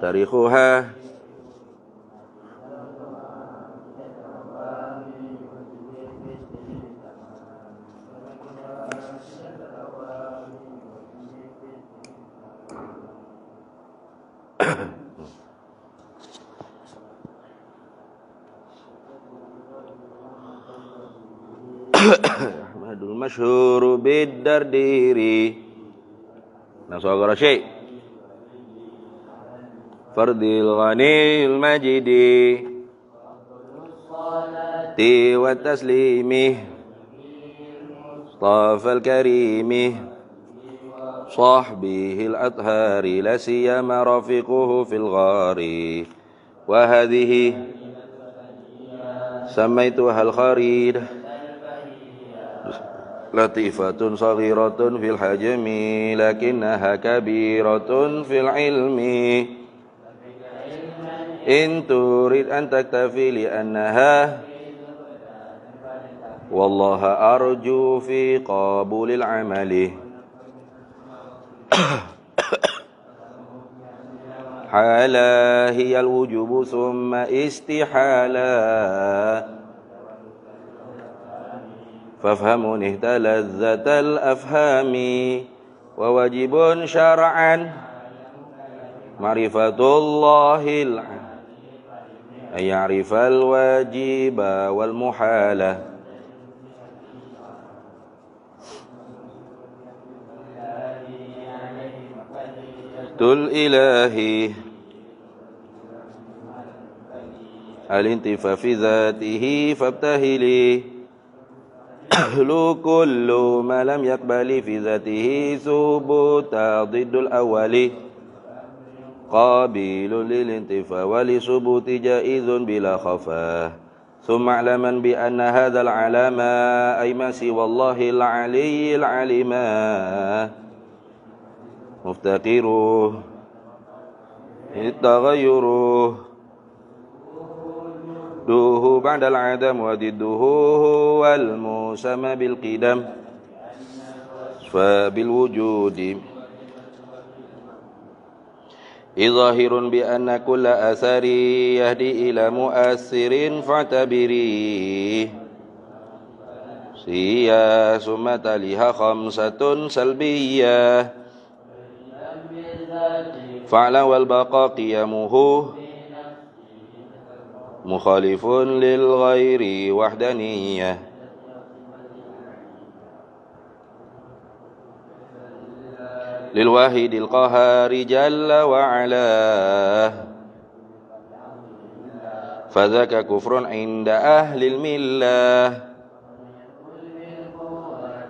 tarikhuha Ahmadul masyhur bid-dardiri nasagara syai' fardil ghanil majidi ti wa taslimi tafal karimi sahbihil athari la siyama rafiquhu fil ghari wa hadhihi samaituha al kharid latifatun saghiratun fil hajmi lakinnaha kabiratun fil ilmi in turid an taktafi li annaha wallaha arju fi qabulil amali hala hiyal wujubu summa istihala fafhamun ihtalazzatal afhami wa wajibun syar'an ma'rifatullahil ayyarifal wajiba wal muhala tul ilahi al-intifa fi dhatihi fabtahili lu kullu ma lam yakbali fi dhatihi subuta diddul awali qabilun lil intifa wa li subuti jaizun bila khafa summa alaman bi anna hadzal alama ay ma siwallahi al-aliyyil alima muftaqiruh itaghayyuruh duhu ba'dal adam wa didduhu wal musamma bil qidam fa bil wujudi idhahirun bi anna kulla athari yahdi ila mu'assirin fa'tabiri siya summa taliha khamsatun salbiyah fa'la wal baqa qiyamuhu mukhalifun lil ghairi wahdaniyah lil wahidil qahari jalla wa ala fadzaka kufrun inda ahlil millah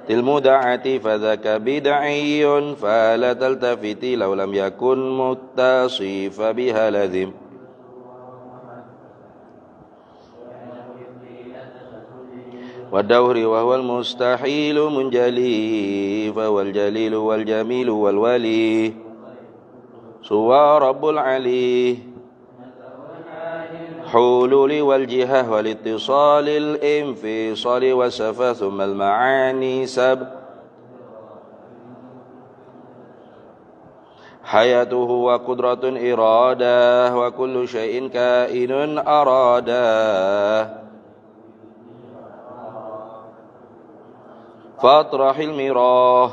til muda'ati fadzaka bid'iyyun fala taltafiti law lam yakun muttasifa biha lazim والدور وهو المستحيل منجلي فهو الجليل والجميل والولي سوى رب العلي حلول والجهة والاتصال الانفصال والسفا ثم المعاني سب حياته وقدرة إرادة وكل شيء كائن أراده فاطرح المراه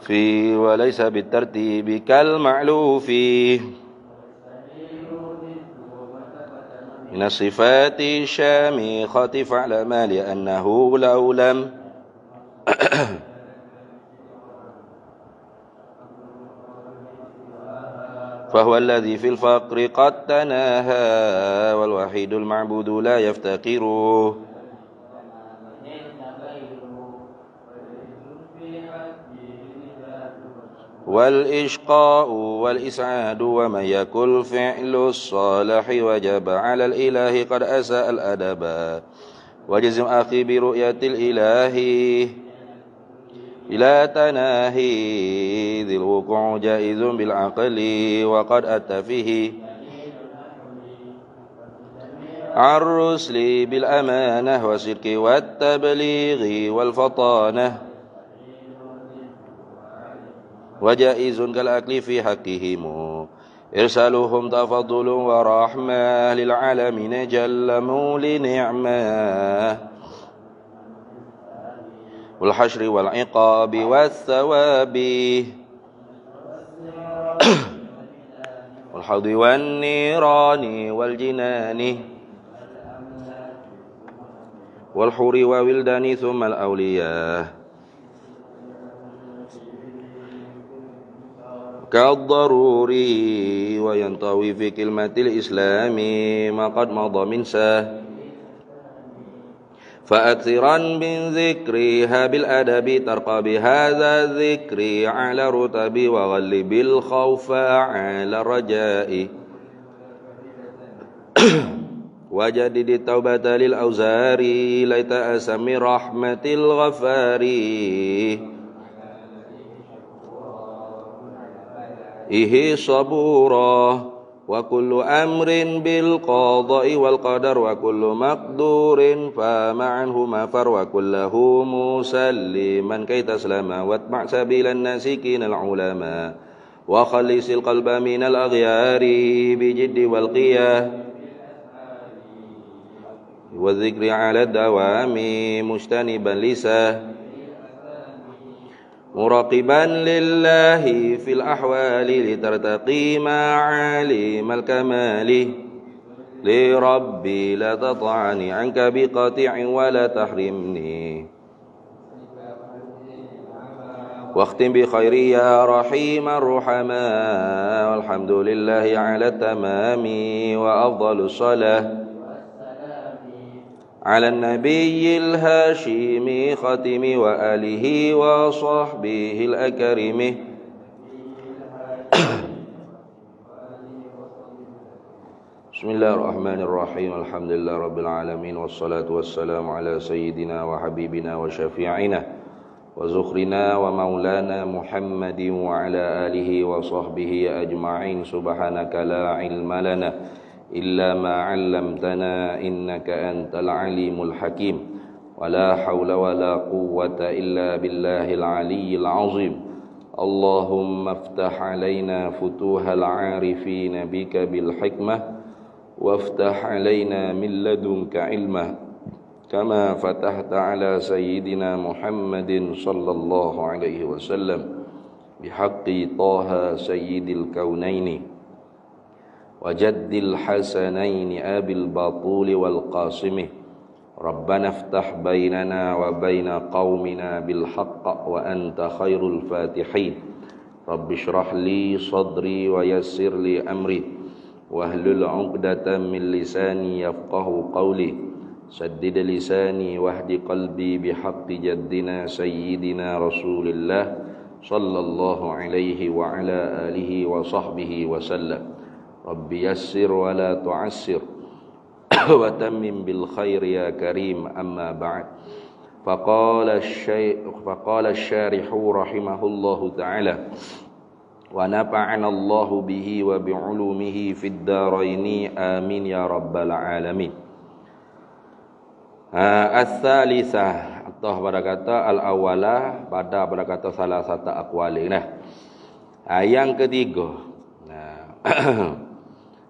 في وليس بالترتيب كالمعلوف من الصفات الشامخة فاعلم لأنه لو لم فهو الذي في الفقر قد تناهى والوحيد المعبود لا يفتقر والإشقاء والإسعاد ومن يكن فعل الصالح وجب على الإله قد أساء الأدب وجزم أخي برؤية الإله إلى تناهي ذي الوقوع جائز بالعقل وقد أتى فيه عن الرسل بالأمانة والصدق والتبليغ والفطانة وجائز كالأكل في حقهم إرسالهم تفضل ورحمة للعالمين جل مول نعمة والحشر والعقاب والثواب والحوض والنيران والجنان والحور وولدان ثم الأولياء كالضروري وينطوي في كلمة الإسلام ما قد مضى من ساه فأكثرا من ذكرها بالأدب ترقى بهذا الذكر على رتب وغلب الخوف على الرجاء وجدد التوبة للأوزار ليت أسم رحمة الغفار إيه صبورا وكل أمر بالقضاء والقدر وكل مقدور فما عنه مفر وكله مسلما كي تسلم واتبع سبيل الناسكين العلماء وخلص القلب من الأغيار بجد والقياه والذكر على الدوام مجتنبا لساه مراقبا لله في الأحوال لترتقي معالم الكمال لربي لا تطعني عنك بقطع ولا تحرمني واختم بخير يا رحيم الرحماء والحمد لله على التمام وأفضل الصلاة على النبي الهاشمي ختم وآله وصحبه الأكرم بسم الله الرحمن الرحيم الحمد لله رب العالمين والصلاة والسلام على سيدنا وحبيبنا وشفيعنا وزخرنا ومولانا محمد وعلى آله وصحبه أجمعين سبحانك لا علم لنا إلا ما علمتنا إنك أنت العليم الحكيم ولا حول ولا قوة إلا بالله العلي العظيم اللهم افتح علينا فتوح العارفين بك بالحكمة وافتح علينا من لدنك علما كما فتحت على سيدنا محمد صلى الله عليه وسلم بحق طه سيد الكونين وجد الحسنين أبي البطول والقاسم ربنا افتح بيننا وبين قومنا بالحق وأنت خير الفاتحين رب اشرح لي صدري ويسر لي أمري واهلل عقدة من لساني يفقه قولي سدد لساني واهد قلبي بحق جدنا سيدنا رسول الله صلى الله عليه وعلى آله وصحبه وسلم رب يسر ولا تعسر وتمم بالخير يا كريم أما بعد فقال الشارح رحمه الله تعالى ونفعنا الله به وبعلومه في الدارين آمين يا رب العالمين. As-salisah atau pada kata al-awalah pada kata salah satu aqwalina. Yang ketiga.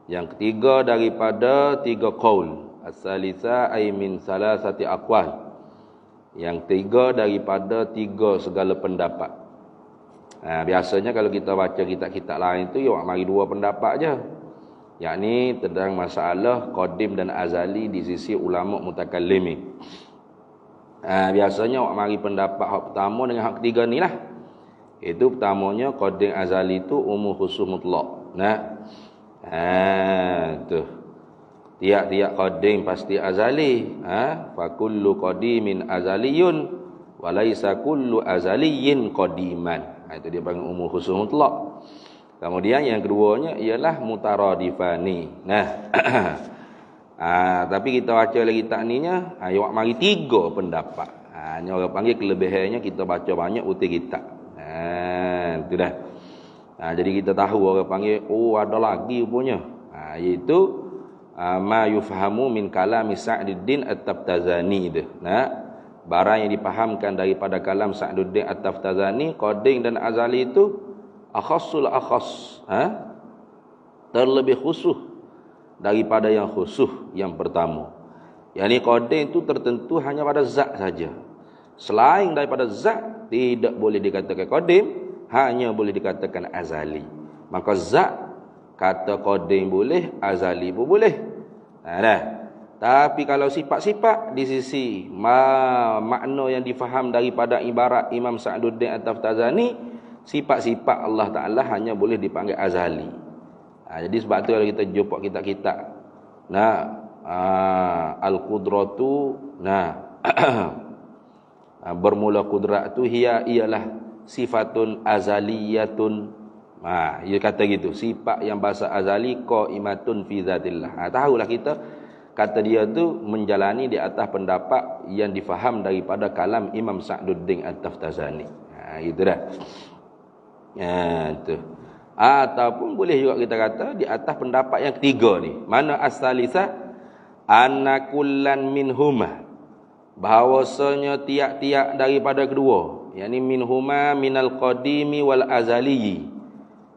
Yang ketiga daripada tiga qaul. As-salisa ay min salasati aqwal. Yang tiga daripada tiga segala pendapat. Biasanya kalau kita baca kitab-kitab lain tu ya mari dua pendapat je. Yakni tentang masalah qadim dan azali di sisi ulama mutakallimin. Biasanya mari pendapat hak pertama dengan hak ketiga ni lah. Itu pertamanya qadim azali tu umum khusus mutlak. Nah. Tu. Tiap-tiap qadim pasti azali. Fa kullu qadimin azaliyun wa laisa kullu azaliyin qadiman. Itu dia panggil umum khusus mutlak. Kemudian yang keduanya ialah mutaradifani. Nah. Tapi kita baca lagi tak ninya, awak mari 3 pendapat. Ni orang panggil kelebihannya kita baca banyak uti kitab. Itu dah. Jadi kita tahu orang panggil ada lagi punya. Iaitu ma yufhamu min kalami Sa'duddin At-Taftazani tu. Barang yang dipahamkan daripada kalam Sa'duddin At-Taftazani, qadim dan azali itu akhassul akhas. Terlebih khusus daripada yang khusus yang pertama. Yang ni qadim itu tertentu hanya pada zat saja. Selain daripada zat tidak boleh dikatakan qadim, hanya boleh dikatakan azali. Maka zat kata qadim boleh, azali pun boleh. Tapi kalau sifat-sifat di sisi makna yang difaham daripada ibarat Imam Sa'duddin At-Taftazani, sifat-sifat Allah Ta'ala hanya boleh dipanggil azali. Jadi sebab tu kalau kita jumpa kitab-kitab Al-Qudratu bermula kudrat tu ialah sifatun azaliyatun. Dia kata gitu, sifat yang bahasa azali qaimatun fi zatillah. Tahulah kita kata dia tu menjalani di atas pendapat yang difaham daripada kalam Imam Sa'duddin At-Taftazani. Itu dah. Tu. Ataupun boleh juga kita kata di atas pendapat yang ketiga ni. Mana as-salisa anna kullan minhuma, bahawasanya tiap-tiap daripada kedua, yakni minhuma minal qadimi wal azali.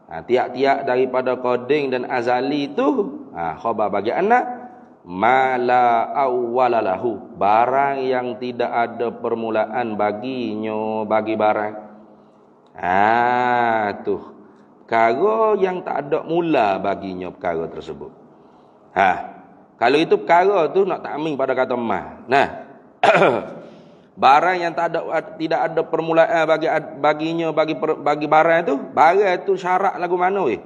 Tiap-tiap daripada qadim dan azali itu khabar bagi anak mala awwalalahu, barang yang tidak ada permulaan baginya bagi barang. Tu perkara yang tak ada mula baginya perkara tersebut. Kalau itu perkara tu nak ta'mim pada kata ma. Barang yang tidak ada permulaan baginya bagi barang tu syarat lagu mana weh?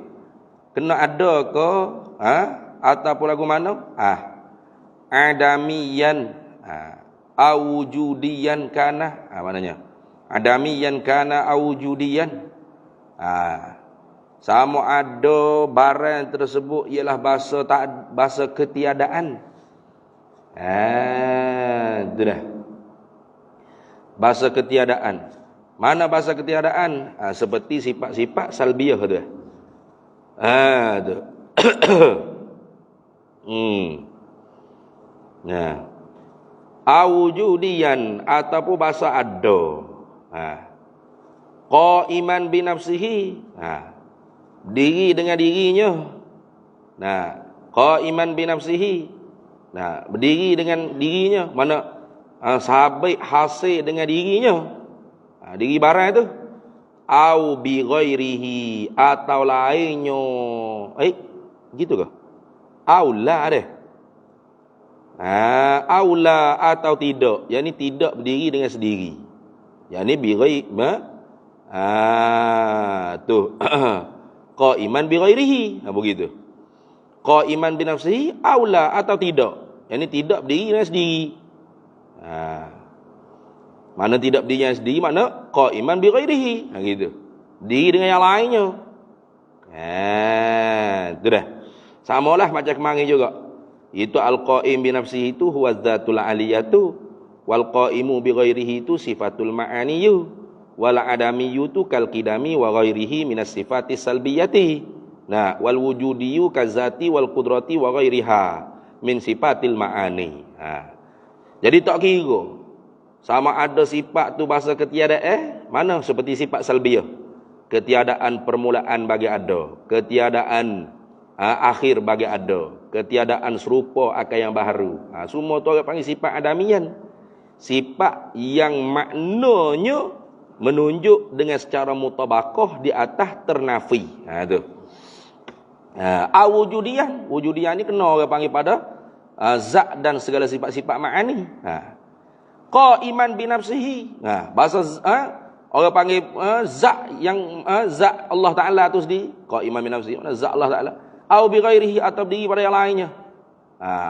Kena ada ke ataupun lagu mana? Adamiyan awujudiyan kana. Maknanya adamiyan kana awujudiyan. Sama ada barang tersebut ialah bahasa ketiadaan. Itu dah. Bahasa ketiadaan. Mana bahasa ketiadaan? Seperti sifat-sifat salbiyah tu. Tu. Awujudiyan ataupun bahasa ada. Qaiman binafsihi. Diri dengan dirinya. Qaiman binafsihi. Berdiri dengan dirinya. Mana sahabat hasil dengan dirinya. Diri barang itu. Au bi ghairihi, atau lainnya. Gitu ke? Aula deh. Aula atau tidak. Yang ni tidak berdiri dengan sendiri. Yang ni bi ghairi tu. Qaiman bi ghairihi. Begitu. Qaiman bi nafsihi aula atau tidak. Yang ni tidak berdiri dengan sendiri. Mana tidak berdiri dengan sendiri, makna qaiman bi ghairihi. Gitu. Berdiri dengan yang lainnya. Itu dah. Samalah macam kemarin juga. Itu al-qaim bi nafsihi itu huwa dzatul aliyatu, wal qaimu bi ghairihi itu sifatul ma'aniyu, wal adamiyyu tu kal qidami wa ghairihi minas sifati salbiyati. Wal wujudiyyu kazati wal qudrati wa ghairiha min sifatil ma'ani. Jadi tak kira sama ada sifat tu bahasa ketiadaan, mana seperti sifat salbiyah. Ketiadaan permulaan bagi ada, ketiadaan akhir bagi ada, ketiadaan serupa akan yang baharu. Semua tu orang panggil sifat adamian. Sifat yang maknanya menunjuk dengan secara mutabaqah di atas ternafi. Tu. Wujudian. Wujudian ni kena orang panggil pada zat dan segala sifat-sifat ma'ani. Qaiman bi nafsihi. Bahasa Orang panggil zat yang zat Allah Taala tu sendiri, qaiman bi nafsi, zat Allah Taala, au bi ghairihi atau berdiri pada yang lainnya.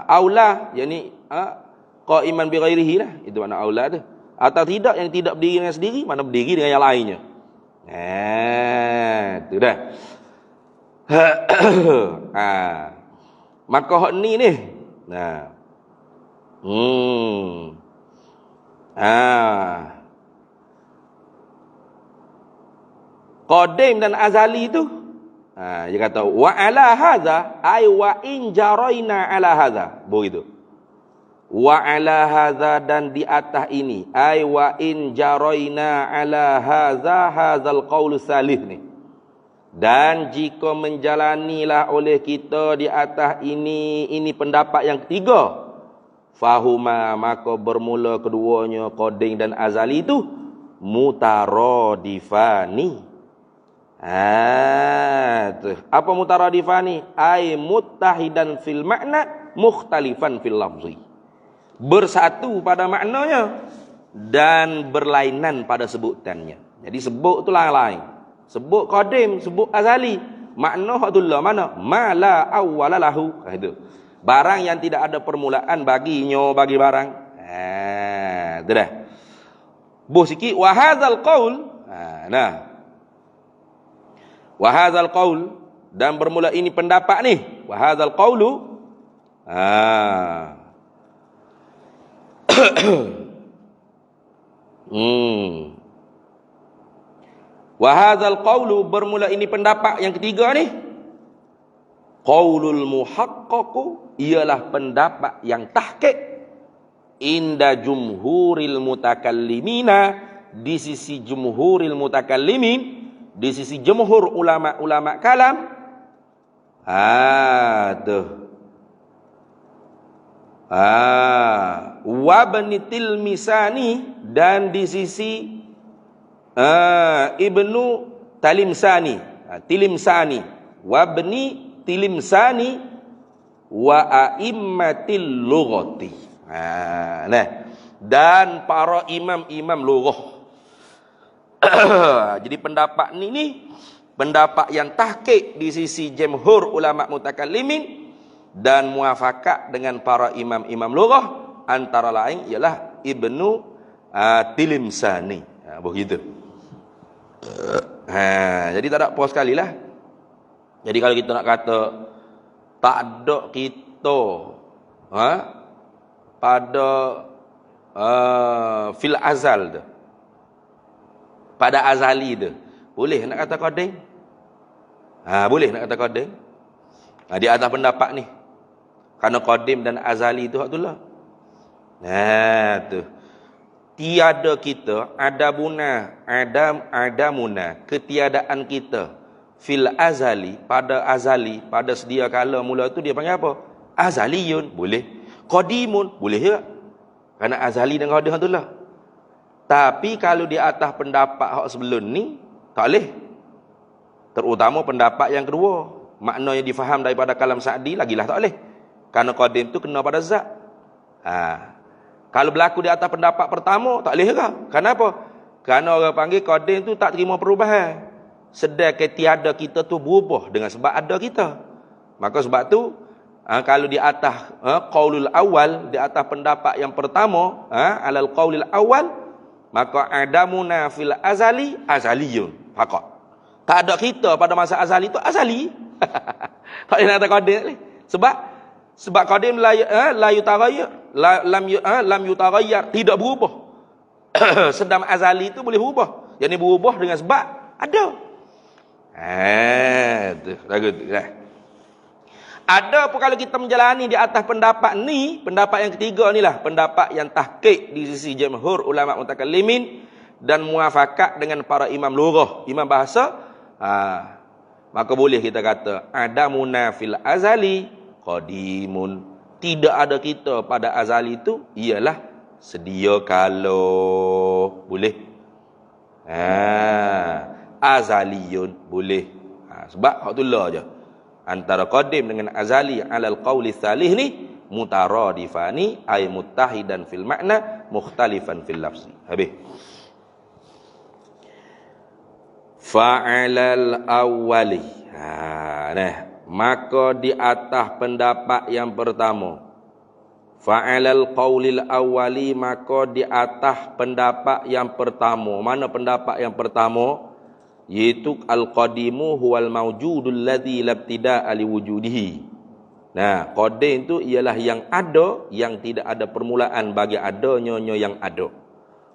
Aula yakni qaiman bi ghairihi lah, itu makna aula tu. Atau tidak yang tidak berdiri dengan sendiri, mana berdiri dengan yang lainnya. Tu dah. Maka hak ni. Nah. Qadim dan azali tu. Dia kata wa ala hadza ay wa in jaraina ala hadza. Begitu. Wa ala hadza dan di atas ini ay wa in jaraina ala hadza hadzal qaul salih ni. Dan jika menjalanilah oleh kita di atas ini pendapat yang ketiga, fahuma maka bermula keduanya qadim dan azali itu mutaradifani. Apa mutaradifani? Ai muttahidan fil makna mukhtalifan fil lafzi. Bersatu pada maknanya dan berlainan pada sebutannya. Jadi sebut tu lain-lain. Sebut qadim, sebut azali. Makna hatullah mana? Ma la awwala lahu. Itu. Barang yang tidak ada permulaan baginya bagi barang. Itu dah. Buh sikit wa hadzal qaul. Wa hadzal qaul dan bermula ini pendapat ni. Wa hadzal qaulu Wa hadzal qaulu bermula ini pendapat yang ketiga ni. Qaulul muhaqqaqu ialah pendapat yang tahqiq inda jumhuril mutakallimina di sisi jumhuril mutakallimin, di sisi jumhur ulama-ulama kalam. Wabnitil misani dan di sisi Ibnu Talimsani, Tilimsani, wabni Tilimsani wa a'immatil lughati. Dan para imam-imam lughah. Jadi pendapat ni pendapat yang tahqiq di sisi jumhur ulama mutakallimin dan muafakat dengan para imam-imam lughah, antara lain ialah Ibnu Tilimsani. Begitu. Jadi tak ada apa sekali lah. Jadi kalau kita nak kata tak ada kita pada fil azal tu, pada azali tu, boleh nak kata qadim? Boleh nak kata qadim? Di atas pendapat ni. Kerana qadim dan azali tu hak tu lah. Tu. Tiada kita, adamuna, ketiadaan kita fil azali, pada sedia kala mula tu dia panggil apa? Azaliyun, boleh. Qadimun, boleh juga. Kerana azali dan qadim tu lah. Tapi kalau di atas pendapat hak sebelum ni, tak boleh. Terutama pendapat yang kedua, makna yang difaham daripada kalam Sa'di lagilah tak boleh. Kerana qadim tu kena pada zat. Kalau berlaku di atas pendapat pertama, tak boleh juga. Kenapa? Kerana orang panggil qadim tu tak terima perubahan. Sedangkan tiada kita tu berubah dengan sebab ada kita. Maka sebab tu, kalau di atas qaulul awal, di atas pendapat yang pertama, alal qaulil awal, maka adamuna fil azali, azaliyun. Faqat. Tak ada kita pada masa azali tu, azali. Tak boleh nak kata qadim ni. Sebab qadim la yutaghayyar, lam yutaghayyar, tidak berubah. Sedang azali itu boleh berubah. Yang ni berubah dengan sebab ada. Tu lagu tu dah. Ada pun kalau kita menjalani di atas pendapat ni, pendapat yang ketiga ni lah, pendapat yang tahqiq di sisi jumhur ulama mutakallimin dan muafakat dengan para imam lughah, imam bahasa, maka boleh kita kata adamuna fil azali qadimun. Tidak ada kita pada azali itu ialah sedia kala. Boleh. Azaliyun, boleh. Sebab hak itulah je. Antara qadim dengan azali alal qauli salih ni mutaradifani ay muttahidan fil makna mukhtalifan fil lafzi. Habis. fa'alal awwali. Maka di atas pendapat yang pertama. Fa'alal qaulil awwali, maka di atas pendapat yang pertama. Mana pendapat yang pertama? Iaitu al-qadimu huwal mawjudul ladzi labtida'a liwujudihi. Nah, qadim itu ialah yang ada, yang tidak ada permulaan bagi adanya yang ada.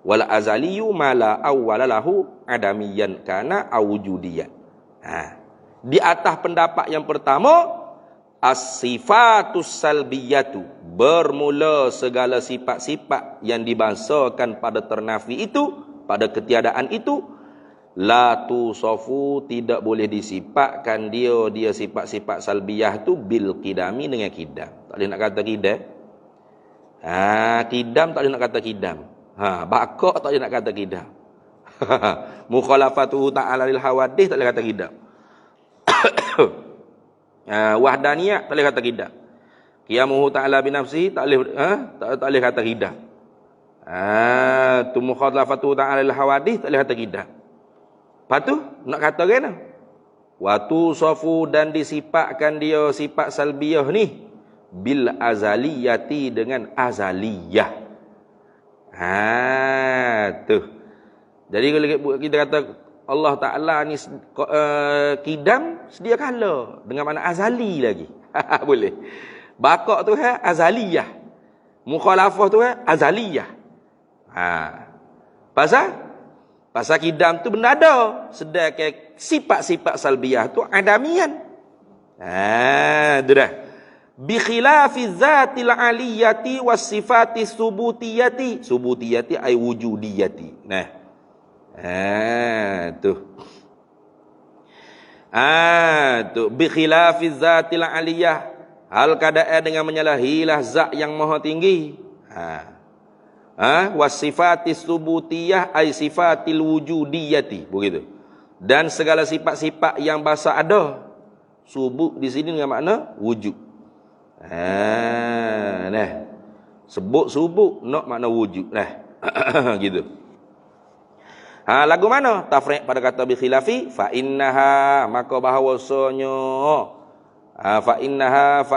Wal azaliyu mala awwala lahu adamiyan kana awjudiyan. Di atas pendapat yang pertama, as-sifatus salbiyatu, bermula segala sifat-sifat yang dibahasakan pada ternafi itu, pada ketiadaan itu, la tusafu, tidak boleh disifatkan dia sifat-sifat salbiyah tu bil qidami, dengan qidam. Tak boleh nak kata qidam. Qidam tak boleh nak kata qidam. Bakok tak boleh nak kata qidam. Mukhalafatuhu ta'ala lil hawadith tak boleh kata qidam. Wahdaniyah tak boleh kata qidam. Qiyamuhu ta'ala binafsihi tak boleh kata qidam. Tu mukhalafatuhu ta'ala lil hawadith tak boleh kata qidam. Lepas tu nak kata kena watu sofu, dan disifatkan dia sifat salbiyah ni bil azaliyati, dengan azaliyah. Tu. Jadi kalau kita kata Allah Ta'ala ni qidam sedia kala, dengan mana azali lagi. Boleh. Bakok tu azaliyah. Mukhalafah tu azaliyah. Pasal qidam tu benda ada, sedangkan sifat-sifat salbiyah tu adamian. Itu dah. Bi khilafi zatil aliyati was sifati subutiyati. Subutiyati ay wujudiyati. Tu bi khilafi zatil aliyah, hal keadaan dengan menyalahilah zat yang maha tinggi. Wasifatis subutiyah ay sifatil wujudiyati, begitu. Dan segala sifat-sifat yang bahasa ada, subut di sini dengan makna wujud. Sebut subut nak makna wujud. Gitu. Lagu mana? Tafriq pada kata bi khilafi, fa innaha, maka bahawasanya fa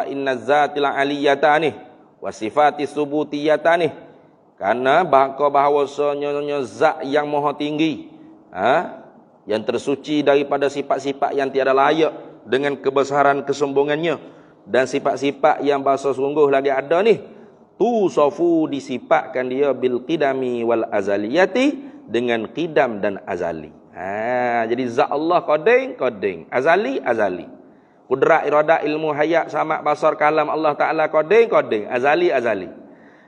inna zatil aliyatani wasifatis subutiyatani, karena bahawasanya zat yang maha tinggi, yang tersuci daripada sifat-sifat yang tiada layak dengan kebesaran kesombongannya, dan sifat-sifat yang bahasa sungguh lagi ada ni, tu sofu, disifatkan dia bil qidami wal azaliyati, dengan qidam dan azali. Jadi zat Allah qadim, azali. Qudrat, iradat, ilmu, hayat, sama', basar, kalam Allah Ta'ala qadim, azali.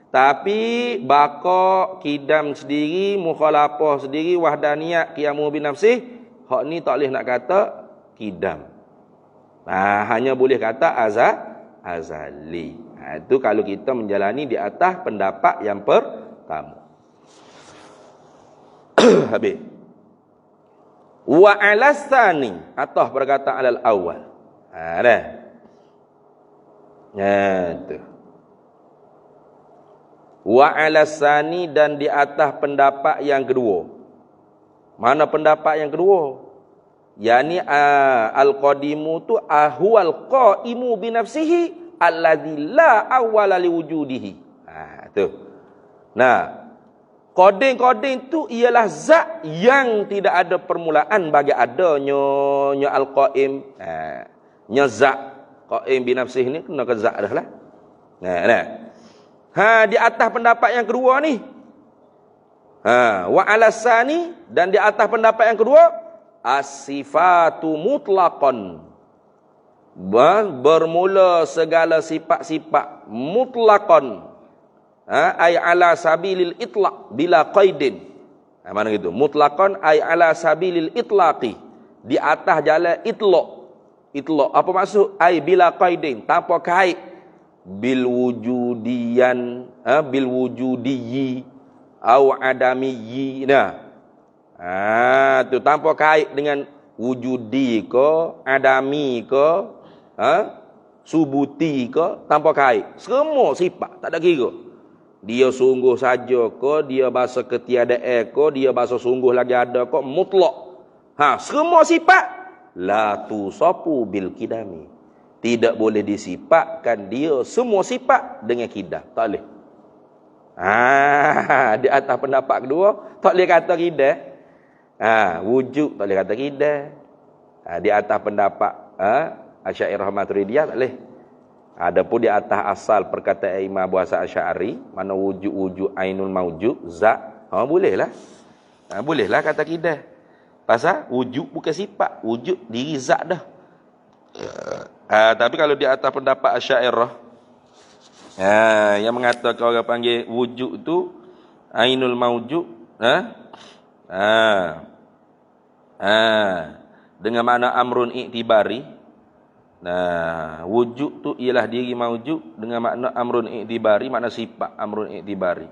Tapi bakok, qidam sendiri, mukhalafah sendiri, wahdaniyah, qiyamu binafsih, hak ni tak boleh nak kata qidam. Hanya boleh kata azali. Itu kalau kita menjalani di atas pendapat yang pertama. Habis. Wa alasani, atau perkataan alal awal. Tu. Wa alasani, dan di atas pendapat yang kedua. Mana pendapat yang kedua? Yani al-qadimu tu ahwal qaimu binafsihi alladzi la awwala liwujudihi. Tu. Qadim tu ialah zat yang tidak ada permulaan bagi adanya al-qaim. Zat qaim binafsihi ni kena ke zat dah lah. Di atas pendapat yang kedua ni. Wa alasani, dan di atas pendapat yang kedua, as-sifatu mutlaqan, bermula segala sifat-sifat mutlaqan, ay ala sabilil itlaq bila qaidin. Mana gitu? Mutlaqan ay ala sabilil itlaqi, di atas jalan itlaq. Apa maksud? Ay bila qaidin, tanpa kait. Bil wujudiyan, bil wujudiyyi au adamiyyi. Tu tanpa kait dengan wujudi ke, adami ke, subuti ke, tanpa kait. Semua sifat, tak ada kira. Dia sungguh saja ke, dia bahasa ketiadaan ke, dia bahasa sungguh lagi ada ke, mutlak. Semua sifat la tusafu bil kidami. Tidak boleh disifatkan dia semua sifat dengan kidam. Tak boleh. Di atas pendapat kedua, tak boleh kata kidam. Wujud tak boleh kata kidam. Di atas pendapat Asy'ariyah Maturidiyah tak boleh. Adapun di atas asal perkataan Imam Abu Hasan Asy'ari, mana wujud ainul maujud, zat, bolehlah. Bolehlah kata kidam. Pasal wujud bukan sifat, wujud diri zat dah. Tapi kalau di atas pendapat Asy'ariyah, yang mengatakan orang panggil wujud tu ainul maujud, dengan makna amrun i'tibari. Wujud tu ialah diri maujud dengan makna amrun i'tibari, makna sifat amrun i'tibari.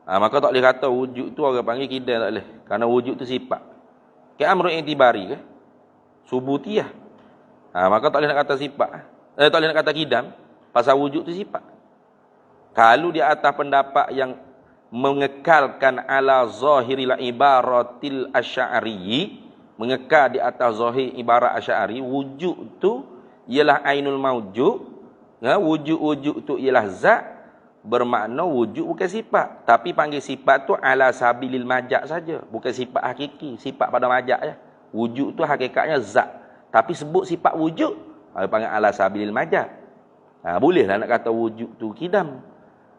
Maka tak boleh kata wujud tu orang panggil kidam, tak boleh. Kerana wujud tu sifat. Ke amrun i'tibari ke? Subutiyah. Maka tak boleh nak kata sifat. Tak boleh nak kata kidam. Pasal wujud tu sifat. Kalau di atas pendapat yang mengekalkan ala zahiril ibaratil asy'ari, mengekal di atas zahir ibarat asy'ari, wujud tu ialah ainul maujud. Wujud tu ialah zat, bermakna wujud bukan sifat. Tapi panggil sifat tu ala sabilil majaz saja, bukan sifat hakiki, sifat pada majaz je. Wujud tu hakikatnya zat, tapi sebut sifat wujud, panggil ala sabilil majaz. Bolehlah nak kata wujud tu kidam.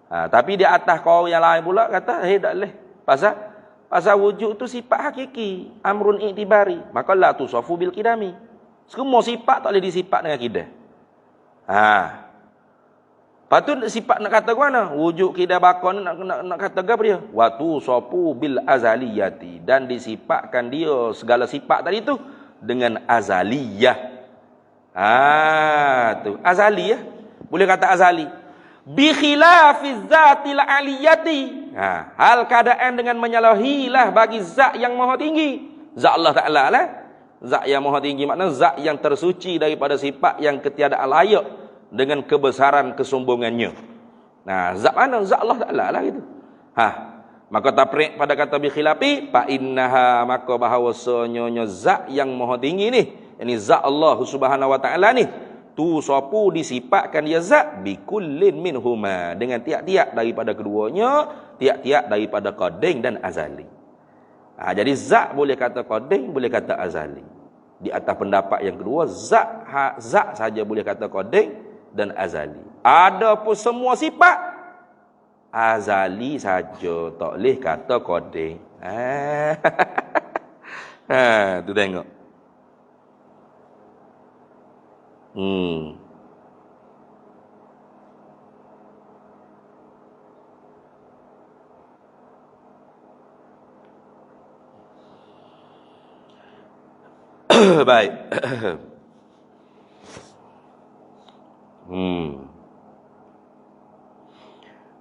Tapi di atas kau yang lain pula kata tak boleh. Pasal wujud tu sifat hakiki, amrun i'tibari. Maka la tusafu bil kidami. Semua sifat tak boleh disifat dengan kidam. Patut sifat nak kata ke mana? Wujud kidam bakon nak kata ke apa dia? Wa tusafu bil azaliyati, dan disifatkan dia segala sifat tadi tu dengan azaliyah. Tu azaliyah. Boleh kata azali. Bi khilafiz zatil aliyati. Hal keadaan dengan menyalahilah bagi zat yang maha tinggi. Zat Allah Ta'ala lah. Zat yang maha tinggi makna zat yang tersuci daripada sifat yang ketiadaan layak dengan kebesaran kesombongannya. Zat mana? Zat Allah Ta'ala lah gitu. Maka taprik pada kata bi khilafi, fa innaha, maka bahawasanya zat yang maha tinggi ni, ini zat Allah Subhanahu wa Ta'ala ni, tu sapu disifatkan dia zat bikullin minhuma, dengan tiap-tiap daripada keduanya, tiap-tiap daripada qadim dan azali. Jadi zat boleh kata qadim, boleh kata azali. Di atas pendapat yang kedua, zat saja boleh kata qadim dan azali. Adapun semua sifat azali saja, tak boleh kata qadim. Tu tengok. Baik.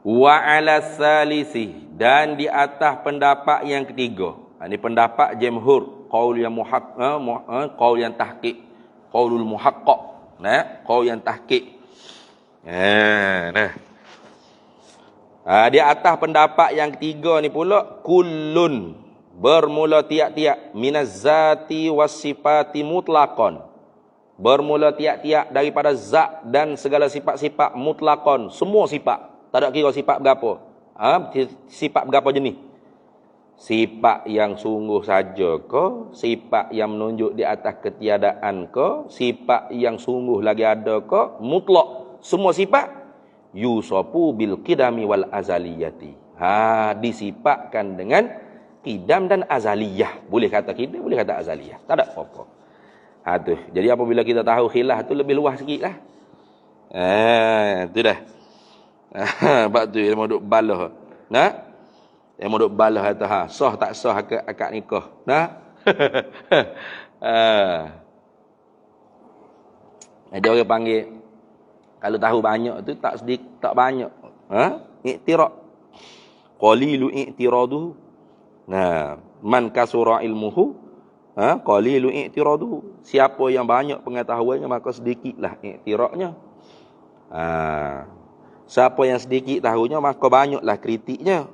Wa ala salisi, dan di atas pendapat yang ketiga. Ini pendapat jumhur, qaul yang qaul yang tahqiq, qaulul muhaqqaq, qaul yang tahqiq. Di atas pendapat yang ketiga ni pula, kullun, bermula tiap-tiap, minaz zati was sifati mutlaqan, bermula tiap-tiap daripada zat dan segala sifat-sifat mutlaqan, semua sifat, tak ada kira sifat berapa. Sifat berapa jenis? Sifat yang sungguh saja ke, sifat yang menunjuk di atas ketiadaan ke, sifat yang sungguh lagi ada ke, mutlak semua sifat yusafu bil qidami wal azaliyati. Disifatkan dengan qidam dan azaliyah. Boleh kata qidam, boleh kata azaliyah, tak ada apa-apa. Jadi apabila kita tahu khilaf tu lebih luas sikitlah. Tu dah. Bab tu dia mau duk balah. Yang mau duk balah kata sah tak sah akad nikah. Ada orang panggil, kalau tahu banyak tu tak sedikit, tak banyak. I'tirad. Qalilu i'tiraduhu. Man kasura ilmuhu, qalilu i'tiraduhu. Siapa yang banyak pengetahuannya maka sedikitlah i'tiradnya. Siapa yang sedikit tahunya maka banyaklah kritiknya.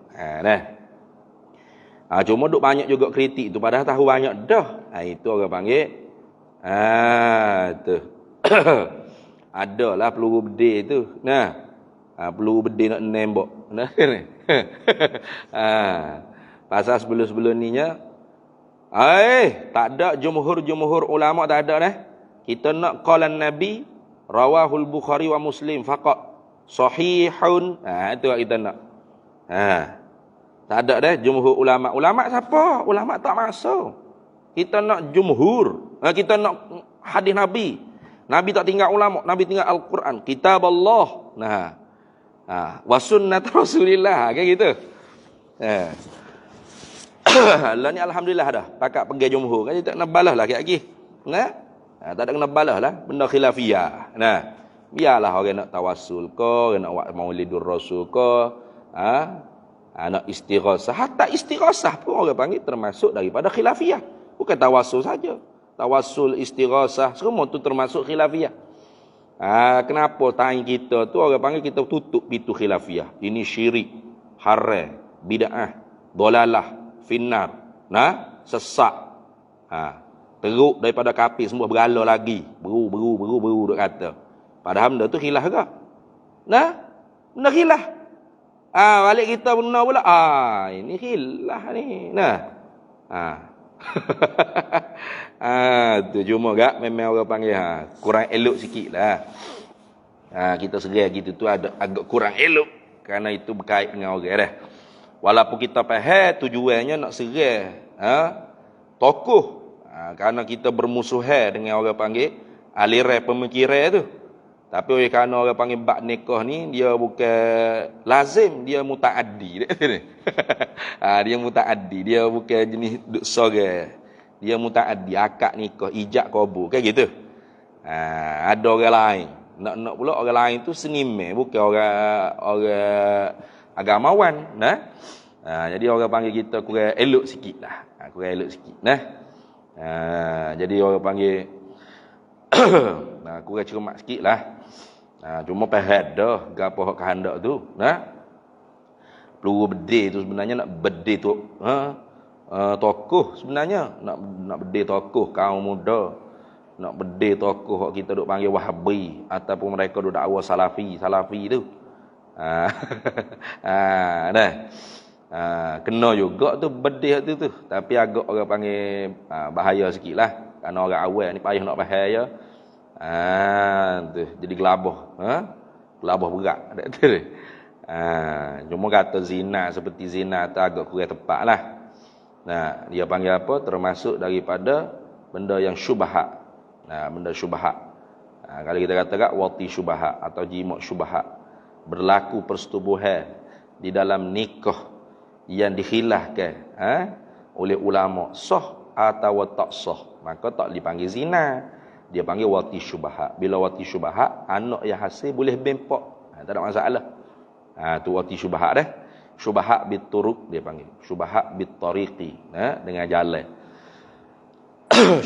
Cuma duk banyak juga kritik tu, padahal tahu banyak dah. Itu orang panggil tu. Adalah peluru bedil tu. Nah. Peluru bedil nak nembak. Nah. Pasal sebelum-sebelum ni nya tak ada jumhur ulama, tak ada dah. Kita nak qalan Nabi rawahul Bukhari wa Muslim faqat sahihun. Itu kita nak. Tak ada dah jumhur ulama. Ulama siapa? Ulama tak masuk. Kita nak jumhur. Kita nak hadis Nabi. Nabi tak tinggal ulama, Nabi tinggal Al-Quran, kitab Allah. Wa sunnat Rasulillah, kan gitu. Lah ni alhamdulillah dah. Pakat pergi jumhur. Kan tak nak balas lah lagi. Tak ada kena balas lah. Benda khilafiyah. Biarlah orang nak tawassul ke, orang nak buat maulidur rasul ke, nak istighasah. Hatta istighasah pun orang panggil termasuk daripada khilafiyah. Bukan tawassul saja. Tawassul, istighasah, semua tu termasuk khilafiyah. Kenapa time kita tu orang panggil kita tutup pintu khilafiyah. Ini syirik, haram, bid'ah, dolalah, finnar, sesat. Teruk daripada kafir, semua berala lagi. Beru duk kata. Padahal benda tu khilaf ke? Benda khilaf. Balik kita benar pula. Ini khilaf ni. Tu cuma gak memang orang panggil kurang elok sikit lah. Kita serai gitu tu agak kurang elok, kerana itu berkait dengan orang dah. Walaupun kita faham tujuannya nak serai tokoh, kerana kita bermusuhan dengan orang panggil aliran pemikiran tu. Tapi oleh kerana orang panggil bab nikah ni dia bukan lazim, dia mutaaddi. Dia mutaaddi, dia bukan jenis duk sorang. Dia mutaaddi, akad nikah, ijab kabul, kayak gitu. Ada orang lain. Nak pula orang lain tu seniman, bukan orang agamawan. Jadi orang panggil kita kurang elok sikit lah. Kurang elok sikit. Jadi orang panggil kurang cermat sikit lah. Cuma faham dah gapo hak kehendak tu. Peluru bedil tu sebenarnya nak bedil tu tokoh sebenarnya, nak bedil tokoh kaum muda, nak bedil tokoh hak kita duk panggil Wahabi ataupun mereka duk dakwa salafi tu. Kena juga tu bedil tu. Tapi agak orang panggil bahaya sikitlah, kerana orang awal ni payah nak faham ya. Tu jadi gelabah. Gelabah berat. Cuma kata zina seperti zina tu agak kurang tepat lah. Dia panggil apa? Termasuk daripada benda yang syubhat. Benda syubhat. Kalau kita kata wati syubhat atau jimat syubhat, berlaku persetubuhan di dalam nikah yang dikhilafkan oleh ulama sah atau tak sah, maka tak dipanggil zina. Dia panggil wati syubhat. Bila wati syubhat, anak yang hasil boleh bempak. Tak ada masalah. Tu wati syubhat dah. Syubhat bituruq dia panggil. Syubhat bitariqi, dengan jalan.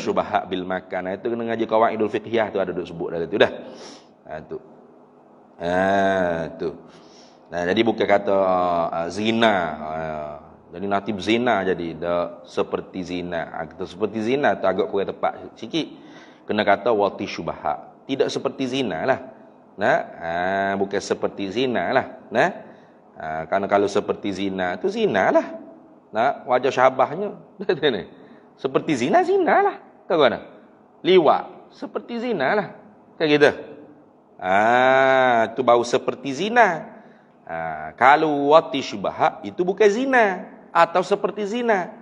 Syubhat bil makan. Itu kena ngaji qawaidul fiqhiyah tu ada duk sebut dalam tu dah. Tu. Jadi bukan kata zina. Jadi natib zina jadi dak seperti zina. Kata seperti zina tu agak kurang tepat sikit. Kena kata wati syubhat. Tidak seperti zina lah. Bukan seperti zina lah. Karena kalau seperti zina tu zina lah. Wajah syabahnya. Seperti zina lah. Tahu kan? Liwat seperti zina lah. Kayak gitu. Itu baru seperti zina. Kalau wati syubhat itu bukan zina atau seperti zina.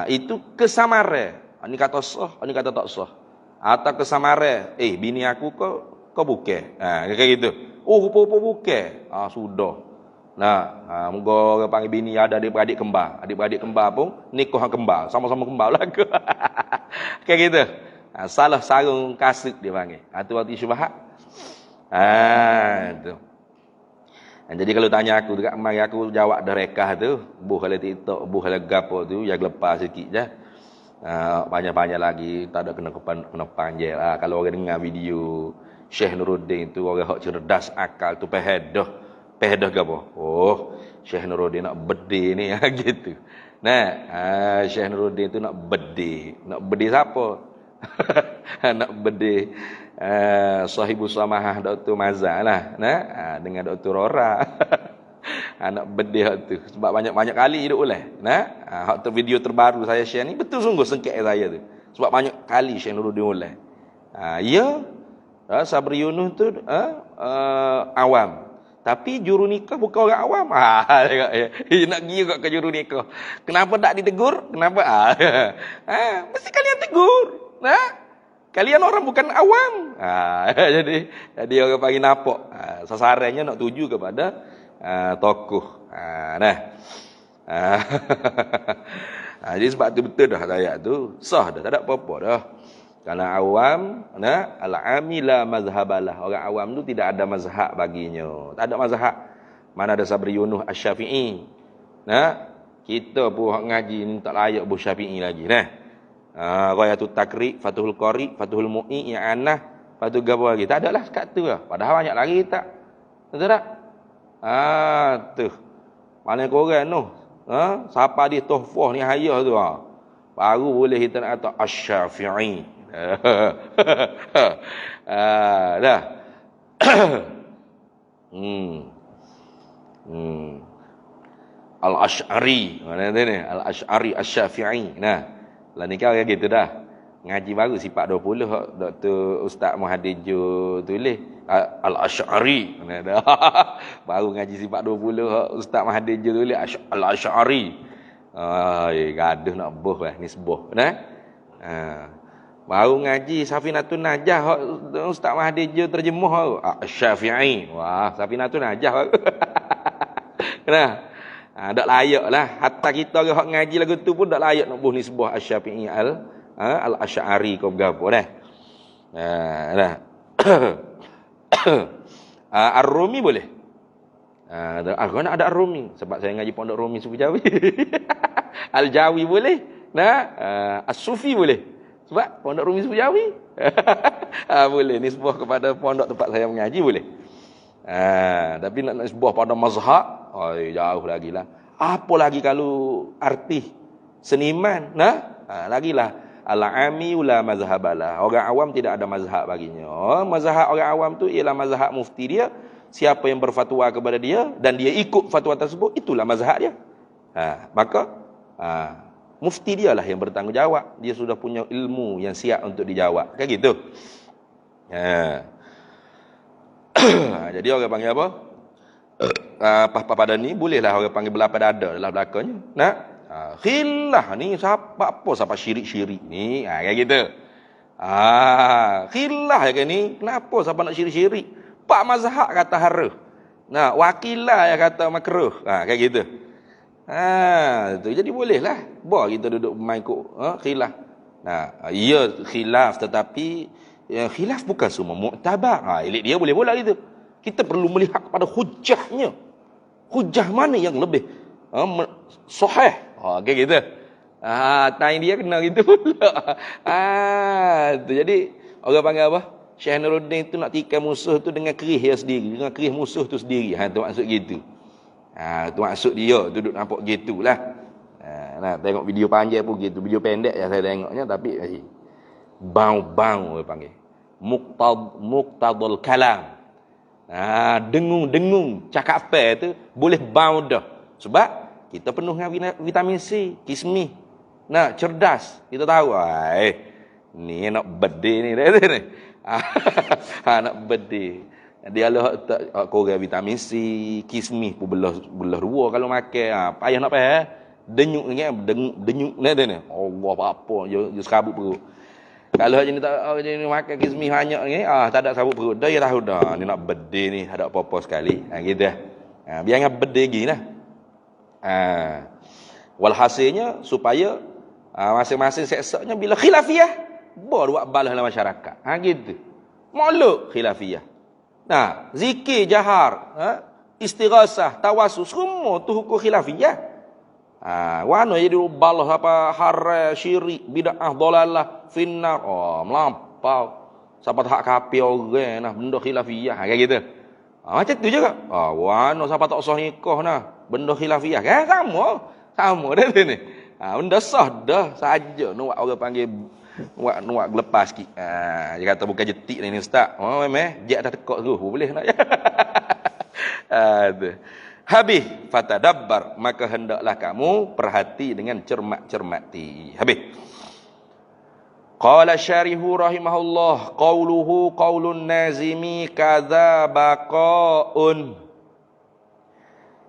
Itu kesamaran. Ini kata sah, ini kata tak sah. Atau kesamaran, bini aku kau bukan. Kayak gitu. Rupa-rupa bukan. Sudah. Moga orang panggil bini ada adik-beradik kembar. Adik-beradik kembar pun nikah kembar, sama-sama kembar lah. Kayak gitu. Salah sarung kasut dia panggil. Itu wati syubhat. Itu. Jadi kalau tanya aku dekat mari aku jawab dah rekah tu, buh kalau TikTok, buh kalau gapo tu, yang lepas sikit je. Banyak-banyak lagi, tak ada kena panjang lah. Kalau orang dengar video Syekh Nuruddin tu, orang hak cerdas akal tu pehedah ke apa? Syekh Nuruddin nak bedil ni gitu. Nah, Syekh Nuruddin tu nak bedih. Nak bedih siapa? Nak bedih Sahibus Samahah Dr. Mazhar lah. Nah, dengan Dr. Rora. Nak bedih hak tu. Sebab banyak-banyak kali hidup boleh. Nah, hak tu video terbaru saya share ni betul sungguh sengket saya tu. Sebab banyak kali Syekh Nuruddin boleh. Ya, Sabri Yunus tu awam. Tapi juru nikah bukan orang awam. Nak pergi juga ke juru nikah. Kenapa tak ditegur? Kenapa? Mesti kalian tegur. Kalian orang bukan awam. Jadi orang panggil napok. Sasarannya nak tuju kepada tokoh. Jadi sebab tu betul dah ayat tu. Sah dah, tak ada apa-apa dah. Kalau awam, al-ami la mazhabalah. Orang awam tu tidak ada mazhab baginya. Tak ada mazhab. Mana ada Sabri Yunus Asy-Syafi'i. Kita pun ngaji ni tak layak Bu Syafi'i lagi. Ghayatul Takrib, Fathul Qari, Fathul Mu'i, I'anah, Fathul Gabu lagi. Tak ada lah sekat tu lah. Padahal banyak lagi tak. Betul tak? Tu. Mana korang tu? Siapa di Tuhfah ni hayah tu. Baru boleh kita nak kata Asy-Syafi'i. Dah. Al-Asy'ari. Mana ni? Al-Asy'ari Asy-Syafi'i. Lah ni kau gitu dah. Ngaji baru sifat 20 Dr. Ustaz Muhadir Jo tulis Al-Asy'ari. Mana dah. Baru ngaji sifat 20 Ustaz Muhadir Jo tulis Al-Asy'ari. Gaduh nak boh lah nisbah. Baru ngaji Safinatun Najah Ustaz Mahathir je terjemah Syafi'i. Wah, Safinatun Najah. Tak layak lah. Hatta kita orang ngaji lagu tu pun tak layak nak buh nisbah Asy-Syafi'i al-Asy'ari kau bergapo dah. Ar-Rumi boleh. Aku nak ada Ar-Rumi sebab saya ngaji pondok Rumi Sufi Jawi. Al-Jawi boleh. As-Sufi boleh. Sebab pondok Rumi Sufi Jawi. Boleh nisbah kepada pondok tempat saya mengaji boleh. Tapi nak nisbah pada mazhab, jauh lagi lah. Apa lagi kalau artis seniman, lagilah al-ami la mazhabalah. Orang awam tidak ada mazhab baginya. Mazhab orang awam tu ialah mazhab mufti dia. Siapa yang berfatwa kepada dia dan dia ikut fatwa tersebut, itulah mazhab dia. Maka mufti dia lah yang bertanggungjawab. Dia sudah punya ilmu yang siap untuk dijawab. Kayak gitu. Jadi orang panggil apa? Pada ni bolehlah orang panggil belapa dada dalam belakangnya. Khilaf ni siapa syirik-syirik ni. Kayak gitu. Khilaf ya ni. Kenapa siapa nak syirik-syirik? Pak mazhab kata haram. Wakilah yang kata makruh. Kayak gitu. Tu jadi bolehlah. Kita duduk main kok khilaf. Ya khilaf tetapi khilaf bukan semua muktabar. Elok dia boleh pula gitu. Kita perlu melihat kepada hujahnya. Hujah mana yang lebih sahih. Kayak gitu. Time dia kena gitu pula. Tu jadi orang panggil apa? Syekh Nuruddin tu nak tikam musuh tu dengan kerih dia sendiri, dengan kerih musuh tu sendiri. Tu maksud gitu. Tu maksud dia duduk nampak gitulah. Tengok video panjang pun gitu, video pendek yang saya tengoknya tapi bau-bau dia panggil. Muqtadul kalam. Dengung-dengung cakap apa tu boleh bau dah. Sebab kita penuh dengan vitamin C, kismis. Cerdas. Kita tahu, ni nak bedih ni. Nak bedih. Dia lah korang vitamin C, kismis pun belah dua kalau makan. Payah nak payah. Denyuk ni denyuk ni dia ni. Allah apa dia serabut perut. Kalau jenis tak jenis makan kismis banyak ni, tak ada serabut perut. Dah tahu dah ni nak bedih ni, ada apa-apa sekali. Gitu dah. Biar ngap bedih lagi lah. Walhasilnya supaya masing-masing seksaknya bila khilafiyah baru buat balas dalam masyarakat. Gitu. Makhluk khilafiyah. Zikir jahar, istighasah, tawasul, semua tu hukum khilafiyah. Wana jadi balas apa haram, syirik, bid'ah, dalalah, finnar. Melampau. Siapa tak kafir orang benda khilafiyah. Kayak gitu. Macam tu juga. Wana siapa tak sah nikah benda khilafiyah. Kan sama. Sama dah tu ni. Benda sah dah saja nak orang panggil nuak lepas sikit. Dia kata bukan jetik ni ustaz. Oh memang jak dah tekak tu boleh nak. Tu. Habis fatadabbar, maka hendaklah kamu perhati dengan cermat-cermati. Habis. Qala syarihu rahimahullah, qauluhu qaulun nazimi kaza baqaun.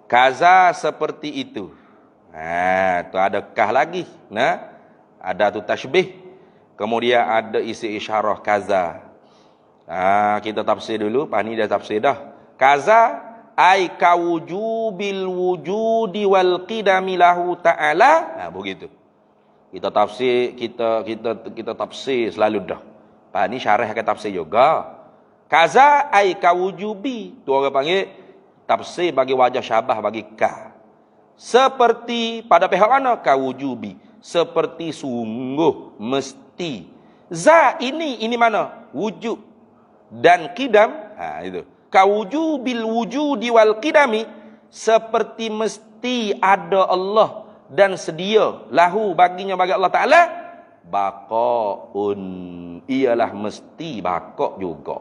Kaza seperti itu. Tu ada kah lagi. Nah, ada tu tasbih. Kemudian ada isi isyarah kaza. Kita tafsir dulu, pas ni dah tafsir dah. Kaza ai kawujubil wujudi wal qidami lahu ta'ala. Begitu. Kita tafsir, kita tafsir selalu dah. Pak ni syarah akan tafsir juga. Kaza ai kawujubi. Tu orang panggil tafsir bagi wajah syabah bagi ka. Seperti pada pihak mana? Kawujubi. Seperti sungguh, mesti. Za ini mana? Wujud dan qidam. Itu. Kawujubil wujudi wal qidami. Seperti mesti ada Allah dan sedia lahu baginya bagi Allah Ta'ala baqaun, ialah mesti baqa juga.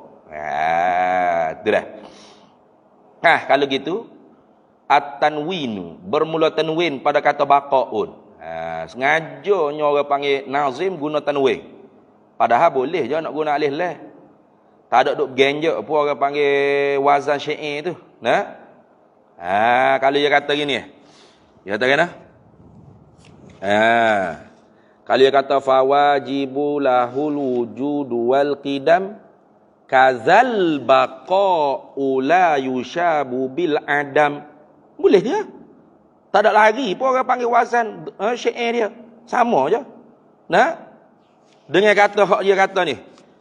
Itu dah. Kalau gitu at-tanwinu, bermula tanwin pada kata baqaun. Sengaja orang panggil nazim guna tanwin, padahal boleh je nak guna alif lam. Tak ada duk genjak pun orang panggil wazan syair tu. Kalau dia kata gini, dia kata kena kalau dia kata fawajibu lahul wujudu wal qidam kazal baqa'u la yushabu bil adam. Boleh dia. Tak ada lagi pun orang panggil wazan syair dia. Sama je. Dengan kata hak dia kata ni.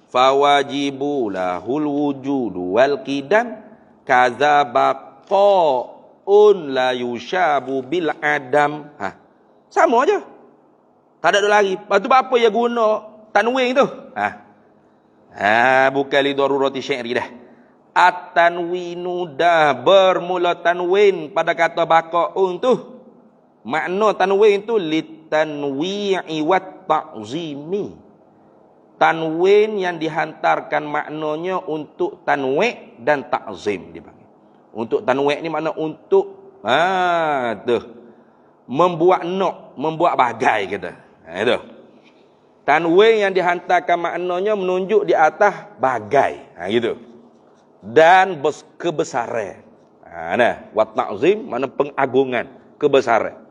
Fawajibu lahul wujudu wal qidam kaza baqa'un la yushabu bil adam. Sama aja. Tak ada lagi. Lepas tu apa dia guna tanwin tu? Bukan li darurati syairi dah. At-tanwinu dah bermula tanwin pada kata baqa'un tu. Makna tanwin tu litanwi'i wat ta'zimi. Tanwin yang dihantarkan maknanya untuk tanwi' dan ta'zim dipanggil. Untuk tanwi' ni makna untuk tu membuat nok, membuat bagai kata. Itu. Tanwin yang dihantarkan maknanya menunjuk di atas bagai. Gitu. Dan kebesaran. Wa ta'zim makna pengagungan, kebesaran.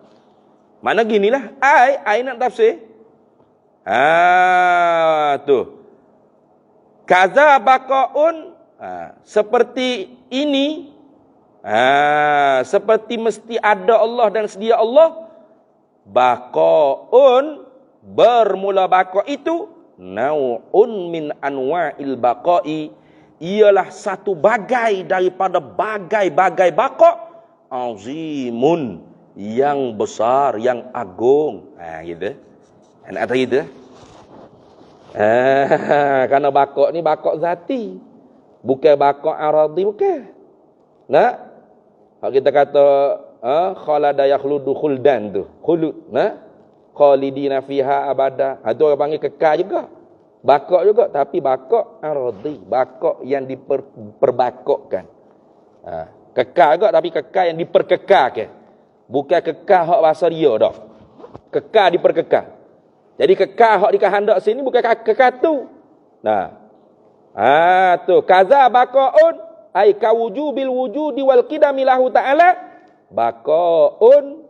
Mana ginilah ai nak tafsir. Tu. Kaza baqaun seperti ini. Seperti mesti ada Allah dan sedia Allah. Baqaun, bermula baqa itu nau'un min anwa'il baqa'i, ialah satu bagai daripada bagai-bagai baqa azimun, yang besar, yang agung. Gitu. Nak kata gitu. Karena baqa ni baqa zati, bukan baqa aradi, bukan. Kalau kita kata khalada yakhludu khuldan tu, khulud, khalidina fiha abada. Tu orang panggil kekal juga. Baqa juga, tapi baqa aradi, baqa yang diperbakokkan. Kekal juga, tapi kekal yang diperkekalkan. Bukan kekal hak bahasa dia dah. Kekal diperkekal. Jadi kekal hak dikehendak sini bukan kekal tu. Tu kaza baqaun ai kawujubil wujudi wal qidami lahu ta'ala baqaun.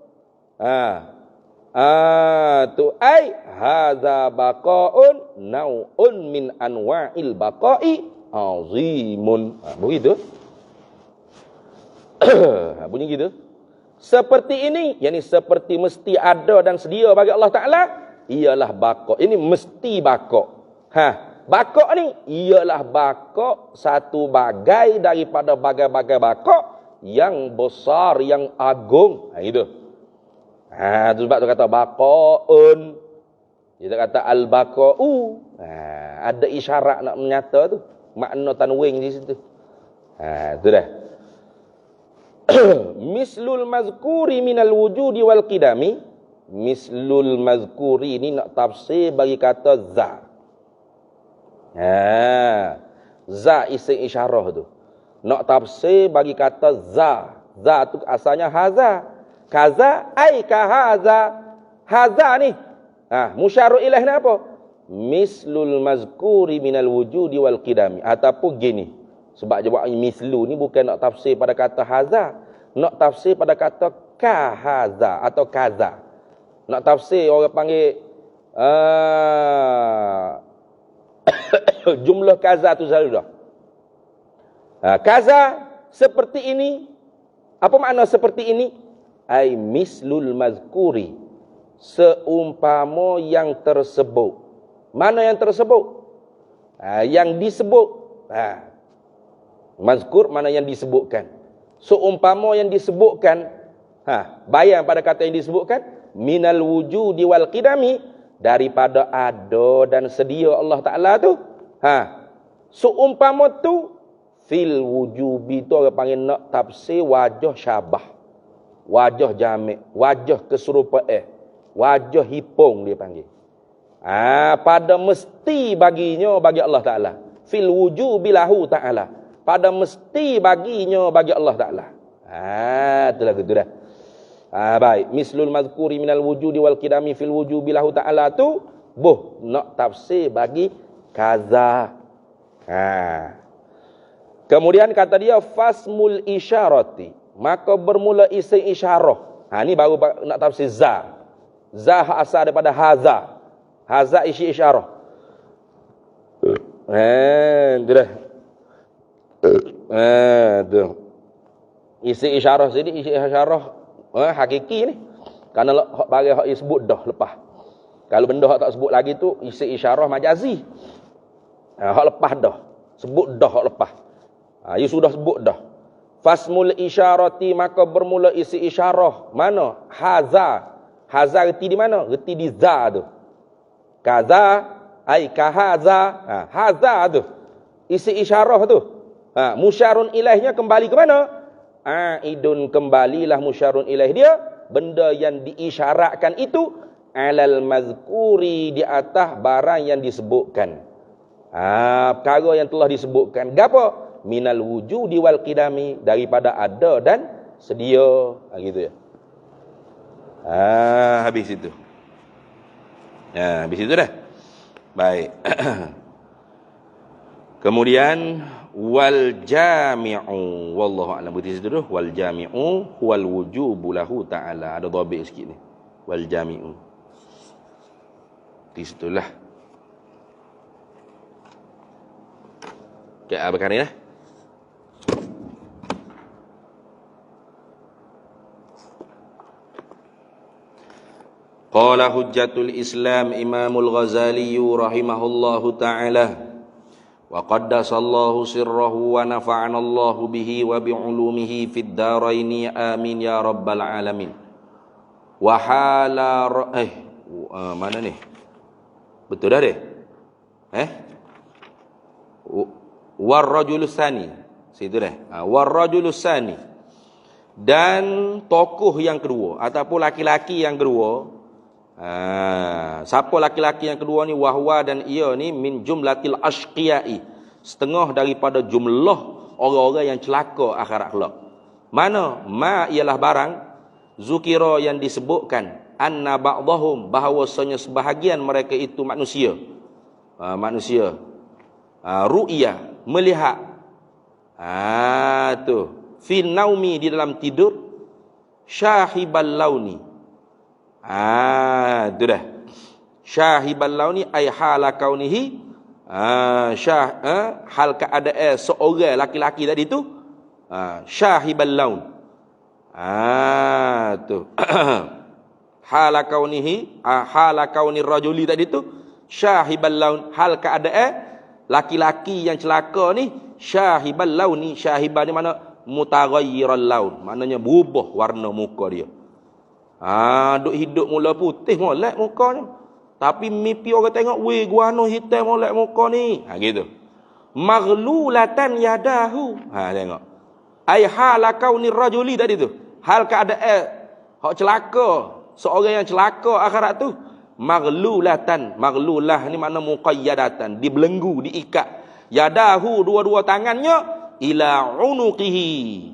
Tu ai hadza baqaun nau'un min anwa'il baqa'i azimun. Begitu. Bunyi gitu. Seperti ini, yakni seperti mesti ada dan sedia bagi Allah Ta'ala, ialah baqa. Ini mesti baqa. Baqa ni ialah baqa, satu bagai daripada bagai-bagai baqa yang besar, yang agung. Itu. Sebab tu kata baqaun. Kita kata al-baqa'u. Ada isyarat nak menyata tu. Makna tanwin di situ. Itu dah. Mislul mazkuri minal wujudi wal qidami. Mislul mazkuri ni nak tafsir bagi kata za. Za isim isyarah tu. Nak tafsir bagi kata za. Za tu asalnya haza. Kaza ai kahaza. Haza ni. Musyarul ilaih ni apa? Mislul mazkuri minal wujudi wal qidami. Ataupun gini. Sebab jawab mislu ni bukan nak tafsir pada kata haza. Nak tafsir pada kata kahaza atau kaza. Nak tafsir orang panggil jumlah kaza tu selalu dah. Kaza seperti ini. Apa makna seperti ini? Ai mislul mazkuri. Seumpama yang tersebut. Mana yang tersebut? Yang disebut. Mazkur mana yang disebutkan. Seumpama yang disebutkan. Bayang pada kata yang disebutkan. Minal wujudi wal qidami. Daripada ada dan sedia Allah Ta'ala tu. Seumpama tu. Fil wujubi tu orang panggil nak tafsir wajah syabah. Wajah jamik. Wajah keserupaan. Wajah hipung dia panggil. Pada mesti baginya bagi Allah Ta'ala. Fil wujubi lahu Ta'ala. Pada mesti baginya bagi Allah Ta'ala. Itulah gitu dah. Baik. Mislul mazkuri minal wujudi wal qidami fil wujubi lahu Ta'ala tu. Nak tafsir bagi kaza. Kemudian kata dia fasmul isyarati. Maka bermula isim isyarah. Ni baru nak tafsir za. Za asal daripada haza. Haza isi isyarah. Dah. Isi isyarah sini, isi isyarah hakiki ni. Kerana bagi hak sebut dah lepas. Kalau benda hak tak sebut lagi tu isi isyarah majazi. Hak lepas dah. Sebut dah hak lepas. You sudah sebut dah. Fasmul isyarati maka bermula isi isyarah. Mana? Haza. Haza reti di mana? Reti di za tu. Kaza ai kahaza. Haza tu. Isi isyarah tu. Musyarun ilaihnya kembali ke mana? Aidun kembalilah musyarun ilaih dia. Benda yang diisyaratkan itu alal mazkuri di atas barang yang disebutkan. Perkara yang telah disebutkan. Gapo? Minal wujudi wal qidami. Daripada ada dan sedia. Gitu ya. Habis itu. Habis itu dah. Baik. Kemudian wal jami'u wallahu a'lam. Berarti situ dah. Wal jami'u huwal wujubu lahu ta'ala. Ada dhabit sikit ni. Wal jami'u. Di situlah. Okay, apa kali dah? Qala hujjatul Islam Imamul Ghazali rahimahullahu ta'ala wa qaddasallahu sirrahu wa nafa'anallahu bihi wa bi'ulumihi fid daraini amin ya rabbal alamin. Wa hala mana ni? Betul dah deh? War rajulus sani. Situ dah. War rajulus sani. Dan tokoh yang kedua ataupun laki-laki yang kedua. Siapa laki-laki yang kedua ni? Wahwa dan ia ni min jumlatil ashqiyai. Setengah daripada jumlah orang-orang yang celaka akhirat kelak. Mana? Ma ialah barang zukira yang disebutkan anna ba'dahum bahawasanya sebahagian mereka itu manusia. Manusia. Ru'ya melihat. Tu. Fi naumi di dalam tidur syahibal launi. Itu dah. Syahibal launi ay hala kaunihi hal keadaan seorang laki-laki tadi tu syahibal laun. Tu. Hala kaunihi hala kaunir rajuli tadi tu syahibal laun, hal keadaan laki-laki yang celaka ni syahibal launi. Syahibah ni mana? Mutaghayyiral laun, maknanya berubah warna muka dia. Duk hidup mula putih molek mukanya. Tapi mimpi orang tengok, weh guano hitam molek muka ni. Gitu. Maghlulatan yadahu. Tengok. Ai hala kaunir rajuli tadi tu. Hal keadaan hak celaka, seorang yang celaka akhirat tu, maghlulatan. Maghlulah ni makna muqayyadatan, dibelenggu, diikat. Yadahu, dua-dua tangannya, ila unuqihi.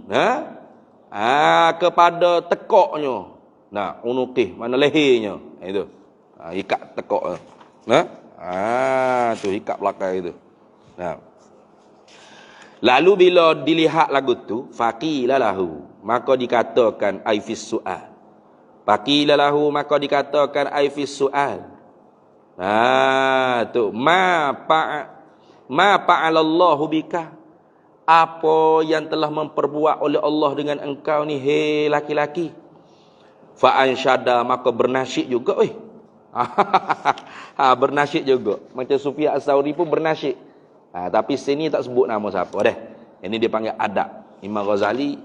Kepada tekoknya. Nah, unuqih mana lehernya. Itu. Ikat tekok. Tu ikat belakang itu. Nah. Lalu bila dilihat lagu tu, faqila lahu, maka dikatakan aifis su'al. Faqila lahu, maka dikatakan aifis su'al. Tu ma fa'alallahu bika. Apa yang telah memperbuat oleh Allah dengan engkau ni, hei laki-laki. Fa ansyada, maka bernasyid juga. Bernasyid juga. Macam Sufyan As-Sauri pun bernasyid. Tapi sini tak sebut nama siapa dah. Ini dia panggil adab. Imam Ghazali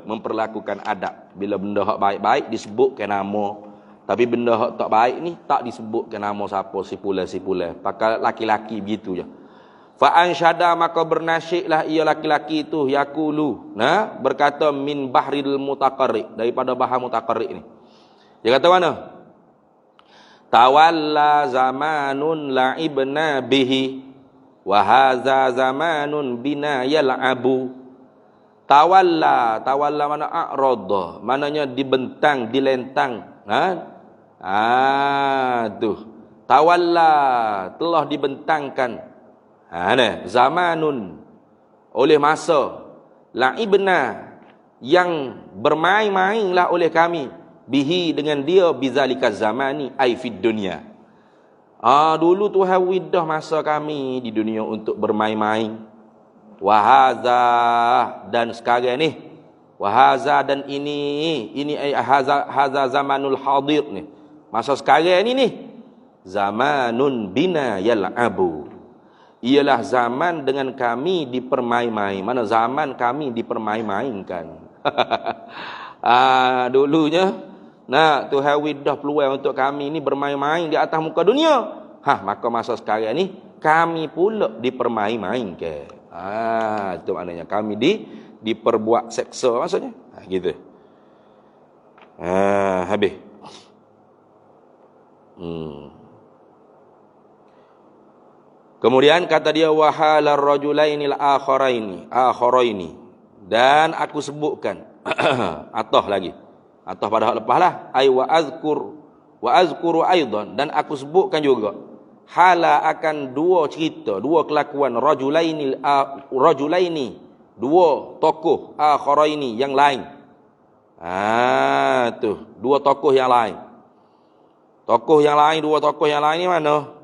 memperlakukan adab. Bila benda hak baik-baik disebutkan nama. Tapi benda hak tak baik ni tak disebutkan nama siapa, si-pula. Pakai laki-laki begitu je. Fa ansyada, maka bernasyidlah ia laki-laki itu, yaqulu, berkata min bahril mutaqarri, daripada bahar mutaqarri ni. Dia kata mana? Tawalla zamanun la'ibna bihi wa hadza zamanun bina yal'abu. Tawalla mana a'rada, maknanya dibentang, dilentang. Tawalla, telah dibentangkan. Zamanun, oleh masa, la'ibna, yang bermain-mainlah oleh kami, bihi, dengan dia, bizalika zamani, ai fid dunya. Dulu Tuhan widah masa kami di dunia untuk bermain-main. Wahaza, dan sekarang ni, wahaza, dan ini haza zamanul hadir ni, masa sekarang ni zamanun bina yal'abu, ialah zaman dengan kami dipermain-main. Mana zaman kami dipermain-mainkan. Dulunya Tuhan widah peluang untuk kami ni bermain-main di atas muka dunia. Maka masa sekarang ni kami pula dipermain-mainkan. Itu maknanya kami diperbuat seksa maksudnya. Gitu. Habis. Kemudian kata dia, wahalar rajulainil akharaini, dan aku sebutkan atah lagi, atah pada hak lepas lah, ai wa azkuru aidan, dan aku sebutkan juga hala akan dua cerita, dua kelakuan rajulaini, dua tokoh akharaini yang lain. Dua tokoh yang lain. Dua tokoh yang lain ni mana?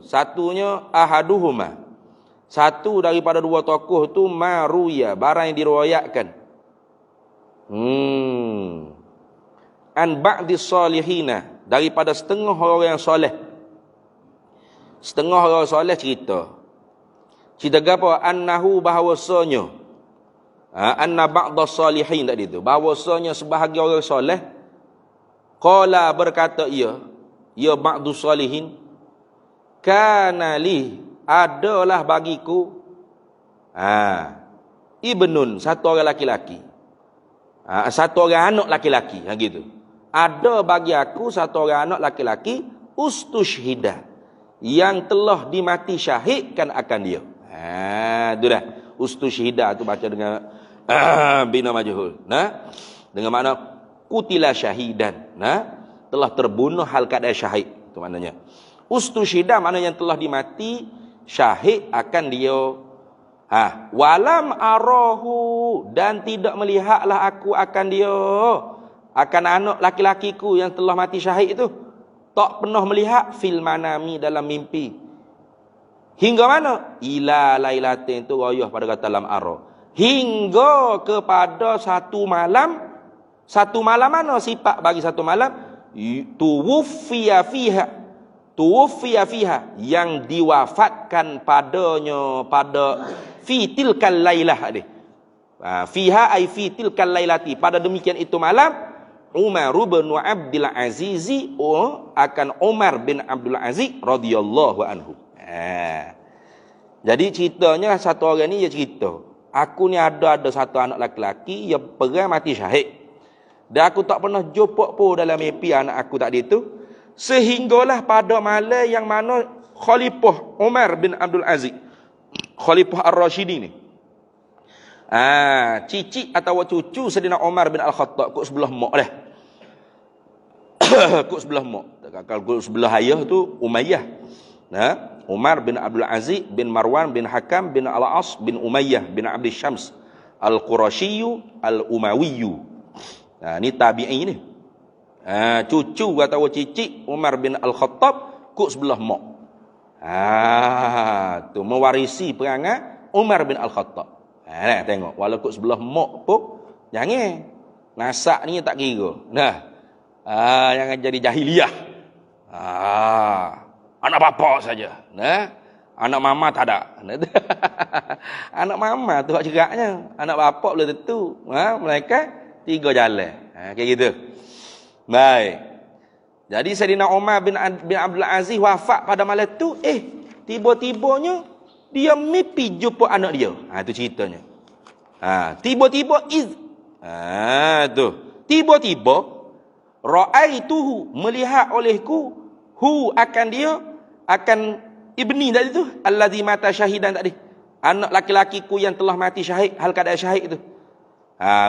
Satunya ahaduhuma, satu daripada dua tokoh tu maruya, barang yang diriwayatkan. An ba'dis salihina, daripada setengah orang yang soleh. Setengah orang soleh cerita apa? Annahu, bahawasanya, anna ba'das salihin tadi tu, bahawasanya sebahagian orang soleh, qala, berkata ia ba'dus salihin, kana li, adalah bagiku, ibnun, satu orang laki-laki, satu orang anak laki-laki, gitu. Ada bagi aku satu orang anak laki-laki, ustushhida, yang telah dimati syahidkan akan dia. Itu dah. Ustushhida tu baca dengan bina majhul. Dengan makna kutila syahidan. Telah terbunuh hal keadaan syahid. Itu maknanya. Ustushhida maknanya yang telah dimati syahid akan dia. Walam arahu, dan tidak melihatlah aku akan dia, akan anak laki-lakiku yang telah mati syahid itu. Tak pernah melihat fil manami, dalam mimpi. Hingga mana? Ila lailatin, tu rayah pada kata lam ara. Hingga kepada satu malam. Satu malam mana sifat bagi satu malam? Tuwuffiya fiha, yang diwafatkan padanya, pada fitilkal lailah ni. Fiha ay fitilkal lailati, pada demikian itu malam, Umar bin Abdul Aziz, akan Umar bin Abdul Aziz radhiyallahu anhu. Jadi ceritanya satu orang ni dia cerita, aku ni ada satu anak laki-laki yang perang mati syahid. Dan aku tak pernah jumpa pun dalam mimpi anak aku tadi tu. Sehinggalah pada malam yang mana Khalifah Umar bin Abdul Aziz, Khalifah Ar-Rashidi ni, cicit atau cucu Saidina Umar bin Al-Khattab, kok sebelah mak dah. Kok sebelah mak. Kalau kok sebelah ayah tu Umayyah. Umar bin Abdul Aziz bin Marwan bin Hakam bin Al-As bin Umayyah bin Abdi Syams Al-Qurashiyyu Al-Umawiyyu. Ni tabi'i ni. Cucu atau cicit Umar bin Al-Khattab kok sebelah mak. Tu mewarisi perangai Umar bin Al-Khattab. Tengok, walau kok sebelah mak pun jangan. Nasak ni tak kira. Jangan jadi jahiliah. Anak bapa saja. Anak mama tak ada. Anak mama tu hak ceraknya. Anak bapa boleh tentu. Mereka tiga jalan. Kayak gitu. Baik. Jadi Saidina Umar bin Abdul Aziz wafat pada malam tu. Tiba-tibanya dia mimpi jumpa anak dia. Itu ceritanya. Tiba-tiba tiba-tiba ra'aituhu, melihat olehku, akan dia, akan ibni tadi tu, allazi mata syahidan tadi, anak laki-lakiku yang telah mati syahid, hal keadaan syahid tu.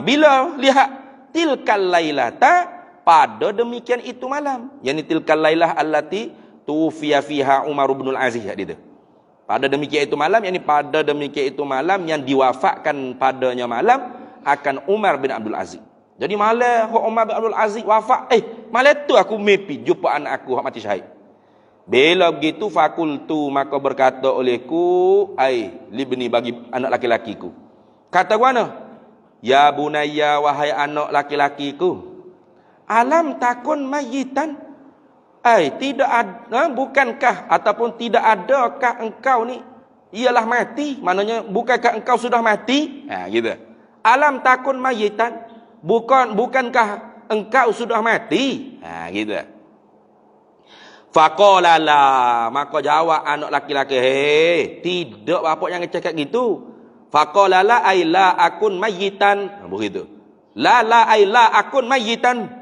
Bila lihat tilkal lailata, pada demikian itu malam, yakni tilkal lailah allati tufiya fiha Umar bin Al-Aziz dia tu. Pada demikian itu malam, yakni pada demikian itu malam yang diwafatkan padanya malam akan Umar bin Abdul Aziz. Jadi malam Umar bin Abdul Aziz wafat, malam tu aku mimpi jumpa anak aku hak mati syahid. Bila begitu fakultu, maka berkata olehku, libni, bagi anak laki-lakiku. Kata mana? Ya bunayya, wahai anak laki-lakiku, alam takun mayitan, tidak ada, bukankah ataupun tidak adakah engkau ni ialah mati? Maknanya bukankah engkau sudah mati? Gitu. Alam takun mayitan, bukankah engkau sudah mati? Gitu. Faqala la, maka jawab anak laki-laki, tidak bapak yang cakap gitu. Faqala la ay la akun mayitan. Begitu. La ay la akun mayitan.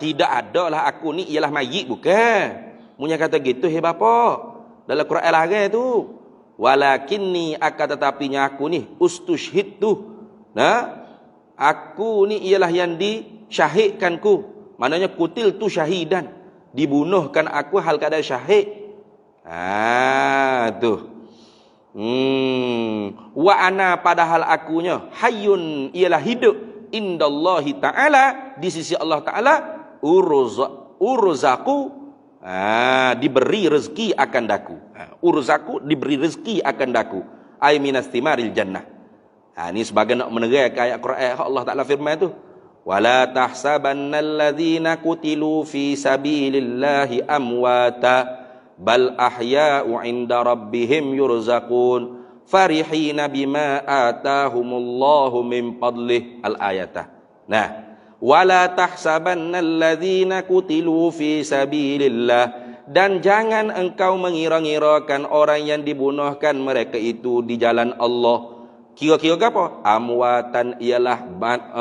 Tidak adalah aku ni ialah mayit, bukan. Punya kata gitu, bapak. Dalam Quran lagi tu. Walakinni, akan tetapinya aku ni ustushhid tu. Aku ni ialah yang disyahidkanku. Maknanya kutil tu syahidan. Dibunuhkan aku hal keadaan syahid. Tu. Wa ana, padahal akunya hayyun, ialah hidup. Indallahi ta'ala, di sisi Allah Ta'ala, urzaku, diberi rezeki akan daku. Urzaku, diberi rezeki akan daku. Ay minas timaril jannah. Ini sebagai nak menerangkan ayat Quran Allah Ta'ala firman tu, wala tahsabannal ladzina qutilu fi sabilillahi amwata bal ahya'u 'inda rabbihim yurzaqun farihina bima atahumullahu min fadlih, al-ayatah. Wala tahsabannal ladzina qutilu fi sabilillah, dan jangan engkau mengira-ngirakan orang yang dibunuhkan mereka itu di jalan Allah. Kira-kira apa? Amwatan, ialah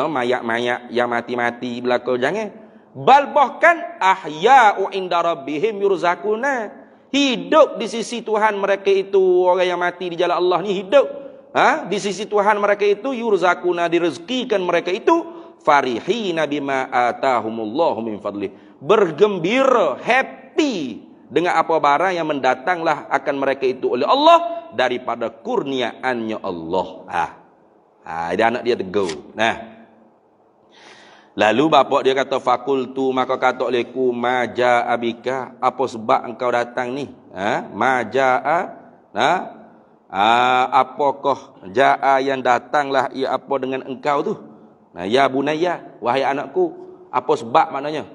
mayat-mayat yang mati-mati belaka, jangan. Bal bahkan ahya'u inda rabbihim yurzaquna, hidup di sisi Tuhan mereka itu, orang yang mati di jalan Allah ni hidup. Di sisi Tuhan mereka itu, yurzaquna, direzekikan mereka itu, farihina bima atahumullahu min fadlih, bergembira, happy dengan apa barang yang mendatanglah akan mereka itu oleh Allah daripada kurniaannya Allah. Dia anak dia tegur. Lalu bapak dia kata, fakultu, maka kata olehku, maja abika, apa sebab engkau datang ni? Maja'a, apakah ja'a yang datanglah ia apa dengan engkau tu? Ya bunayya, wahai anakku, apa sebab maknanya?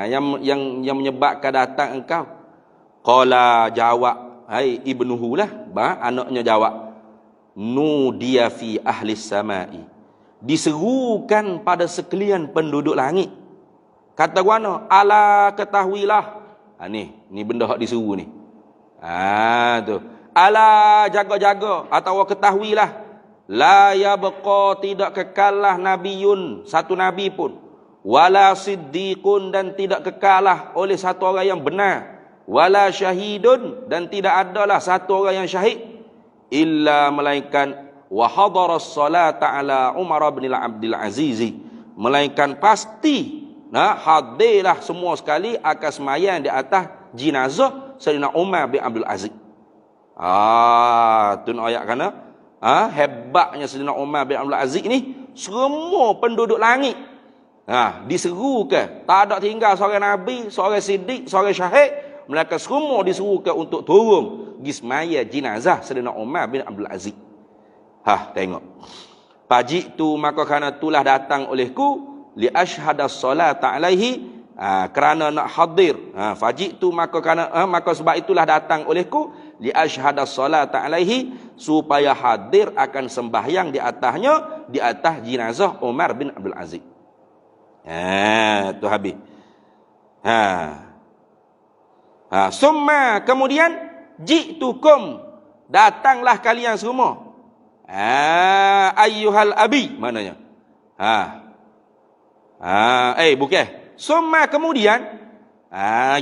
Yang menyebabkan datang engkau. Qala, jawab, ibnuhu lah, anaknya jawab, nudiya fi ahli samai, diserukan pada sekalian penduduk langit. Kata guana, ala ketahuilah. Ni benda hak diseru ni. Tu. Ala jaga-jaga atau ketahuilah, la yabqa tidak kekallah nabiyun, satu nabi pun, wala siddiqun dan tidak kekallah oleh satu orang yang benar, wala syahidun dan tidak adalah satu orang yang syahid, illa melainkan wa hadaras salata ala Umar bin Abdul Aziz, melainkan pasti hadirlah semua sekali akan sembahyang di atas jenazah Sayyidina Umar bin Abdul Aziz. Tu ayat kana hebatnya Sayyidina Umar bin Abdul Aziz ni, semua penduduk langit diserukan, tak ada tinggal seorang nabi, seorang siddiq, seorang syahid, melainkan semua diserukan untuk turun pergi semaya jenazah Sayyidina Umar bin Abdul Aziz. Tengok. Pajik tu maka kerana itulah datang olehku li ashhadas salata alaihi, kerana nak hadir. Fajik tu maka sebab itulah datang olehku li ashhadas salata alaihi, supaya hadir akan sembahyang di atasnya, di atas jenazah Umar bin Abdul Aziz. Tu habis. Summa kemudian ji'tukum, datanglah kalian semua. Ayyuhal abi, maknanya. Bukan. Summa kemudian,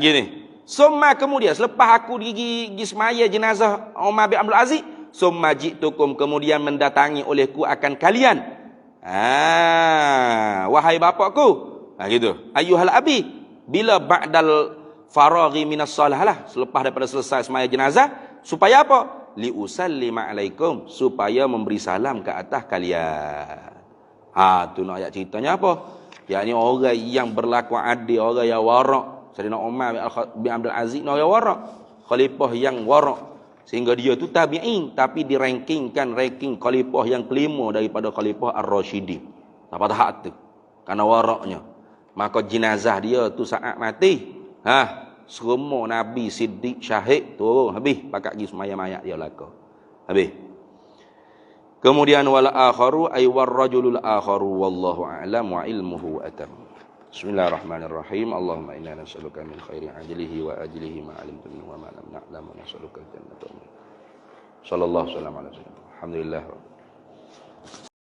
gini. Summa kemudian, selepas aku pergi semaya jenazah Umar bin Abdul Aziz, summa ji'tukum, kemudian mendatangi olehku akan kalian. Wahai bapakku. Gitu. Ayyuhal abi, bila ba'dal faraghi minas salah lah, selepas daripada selesai semaya jenazah, supaya apa? Li usallima alaikum, supaya memberi salam ke atas kalian. Tu nak ayat ceritanya apa? Yakni orang yang berlaku adil, orang yang warak. Sayyidina Umar bin Abdul Aziz orang yang warak, khalifah yang warak, sehingga dia tu tabi'in, tapi dirankingkan ranking khalifah yang kelima daripada khalifah Ar-Rasyidin. Apa tahap tu? Karena waraknya. Maka jenazah dia tu saat mati, semua nabi, siddiq, syahid tu habis pakat pergi semaya mayat dia belaka. Habis. Kemudian wal akharu ay war rajulul akharu wallahu a'lam wa ilmuhu atam. Bismillahirrahmanirrahim. Allahumma inna nas'aluka min khairi ajlihi wa ajlihi ma 'alimtu minhu wa ma lam na'lam wa nas'aluka al-jannata. Sallallahu alaihi wasallam. Alhamdulillah.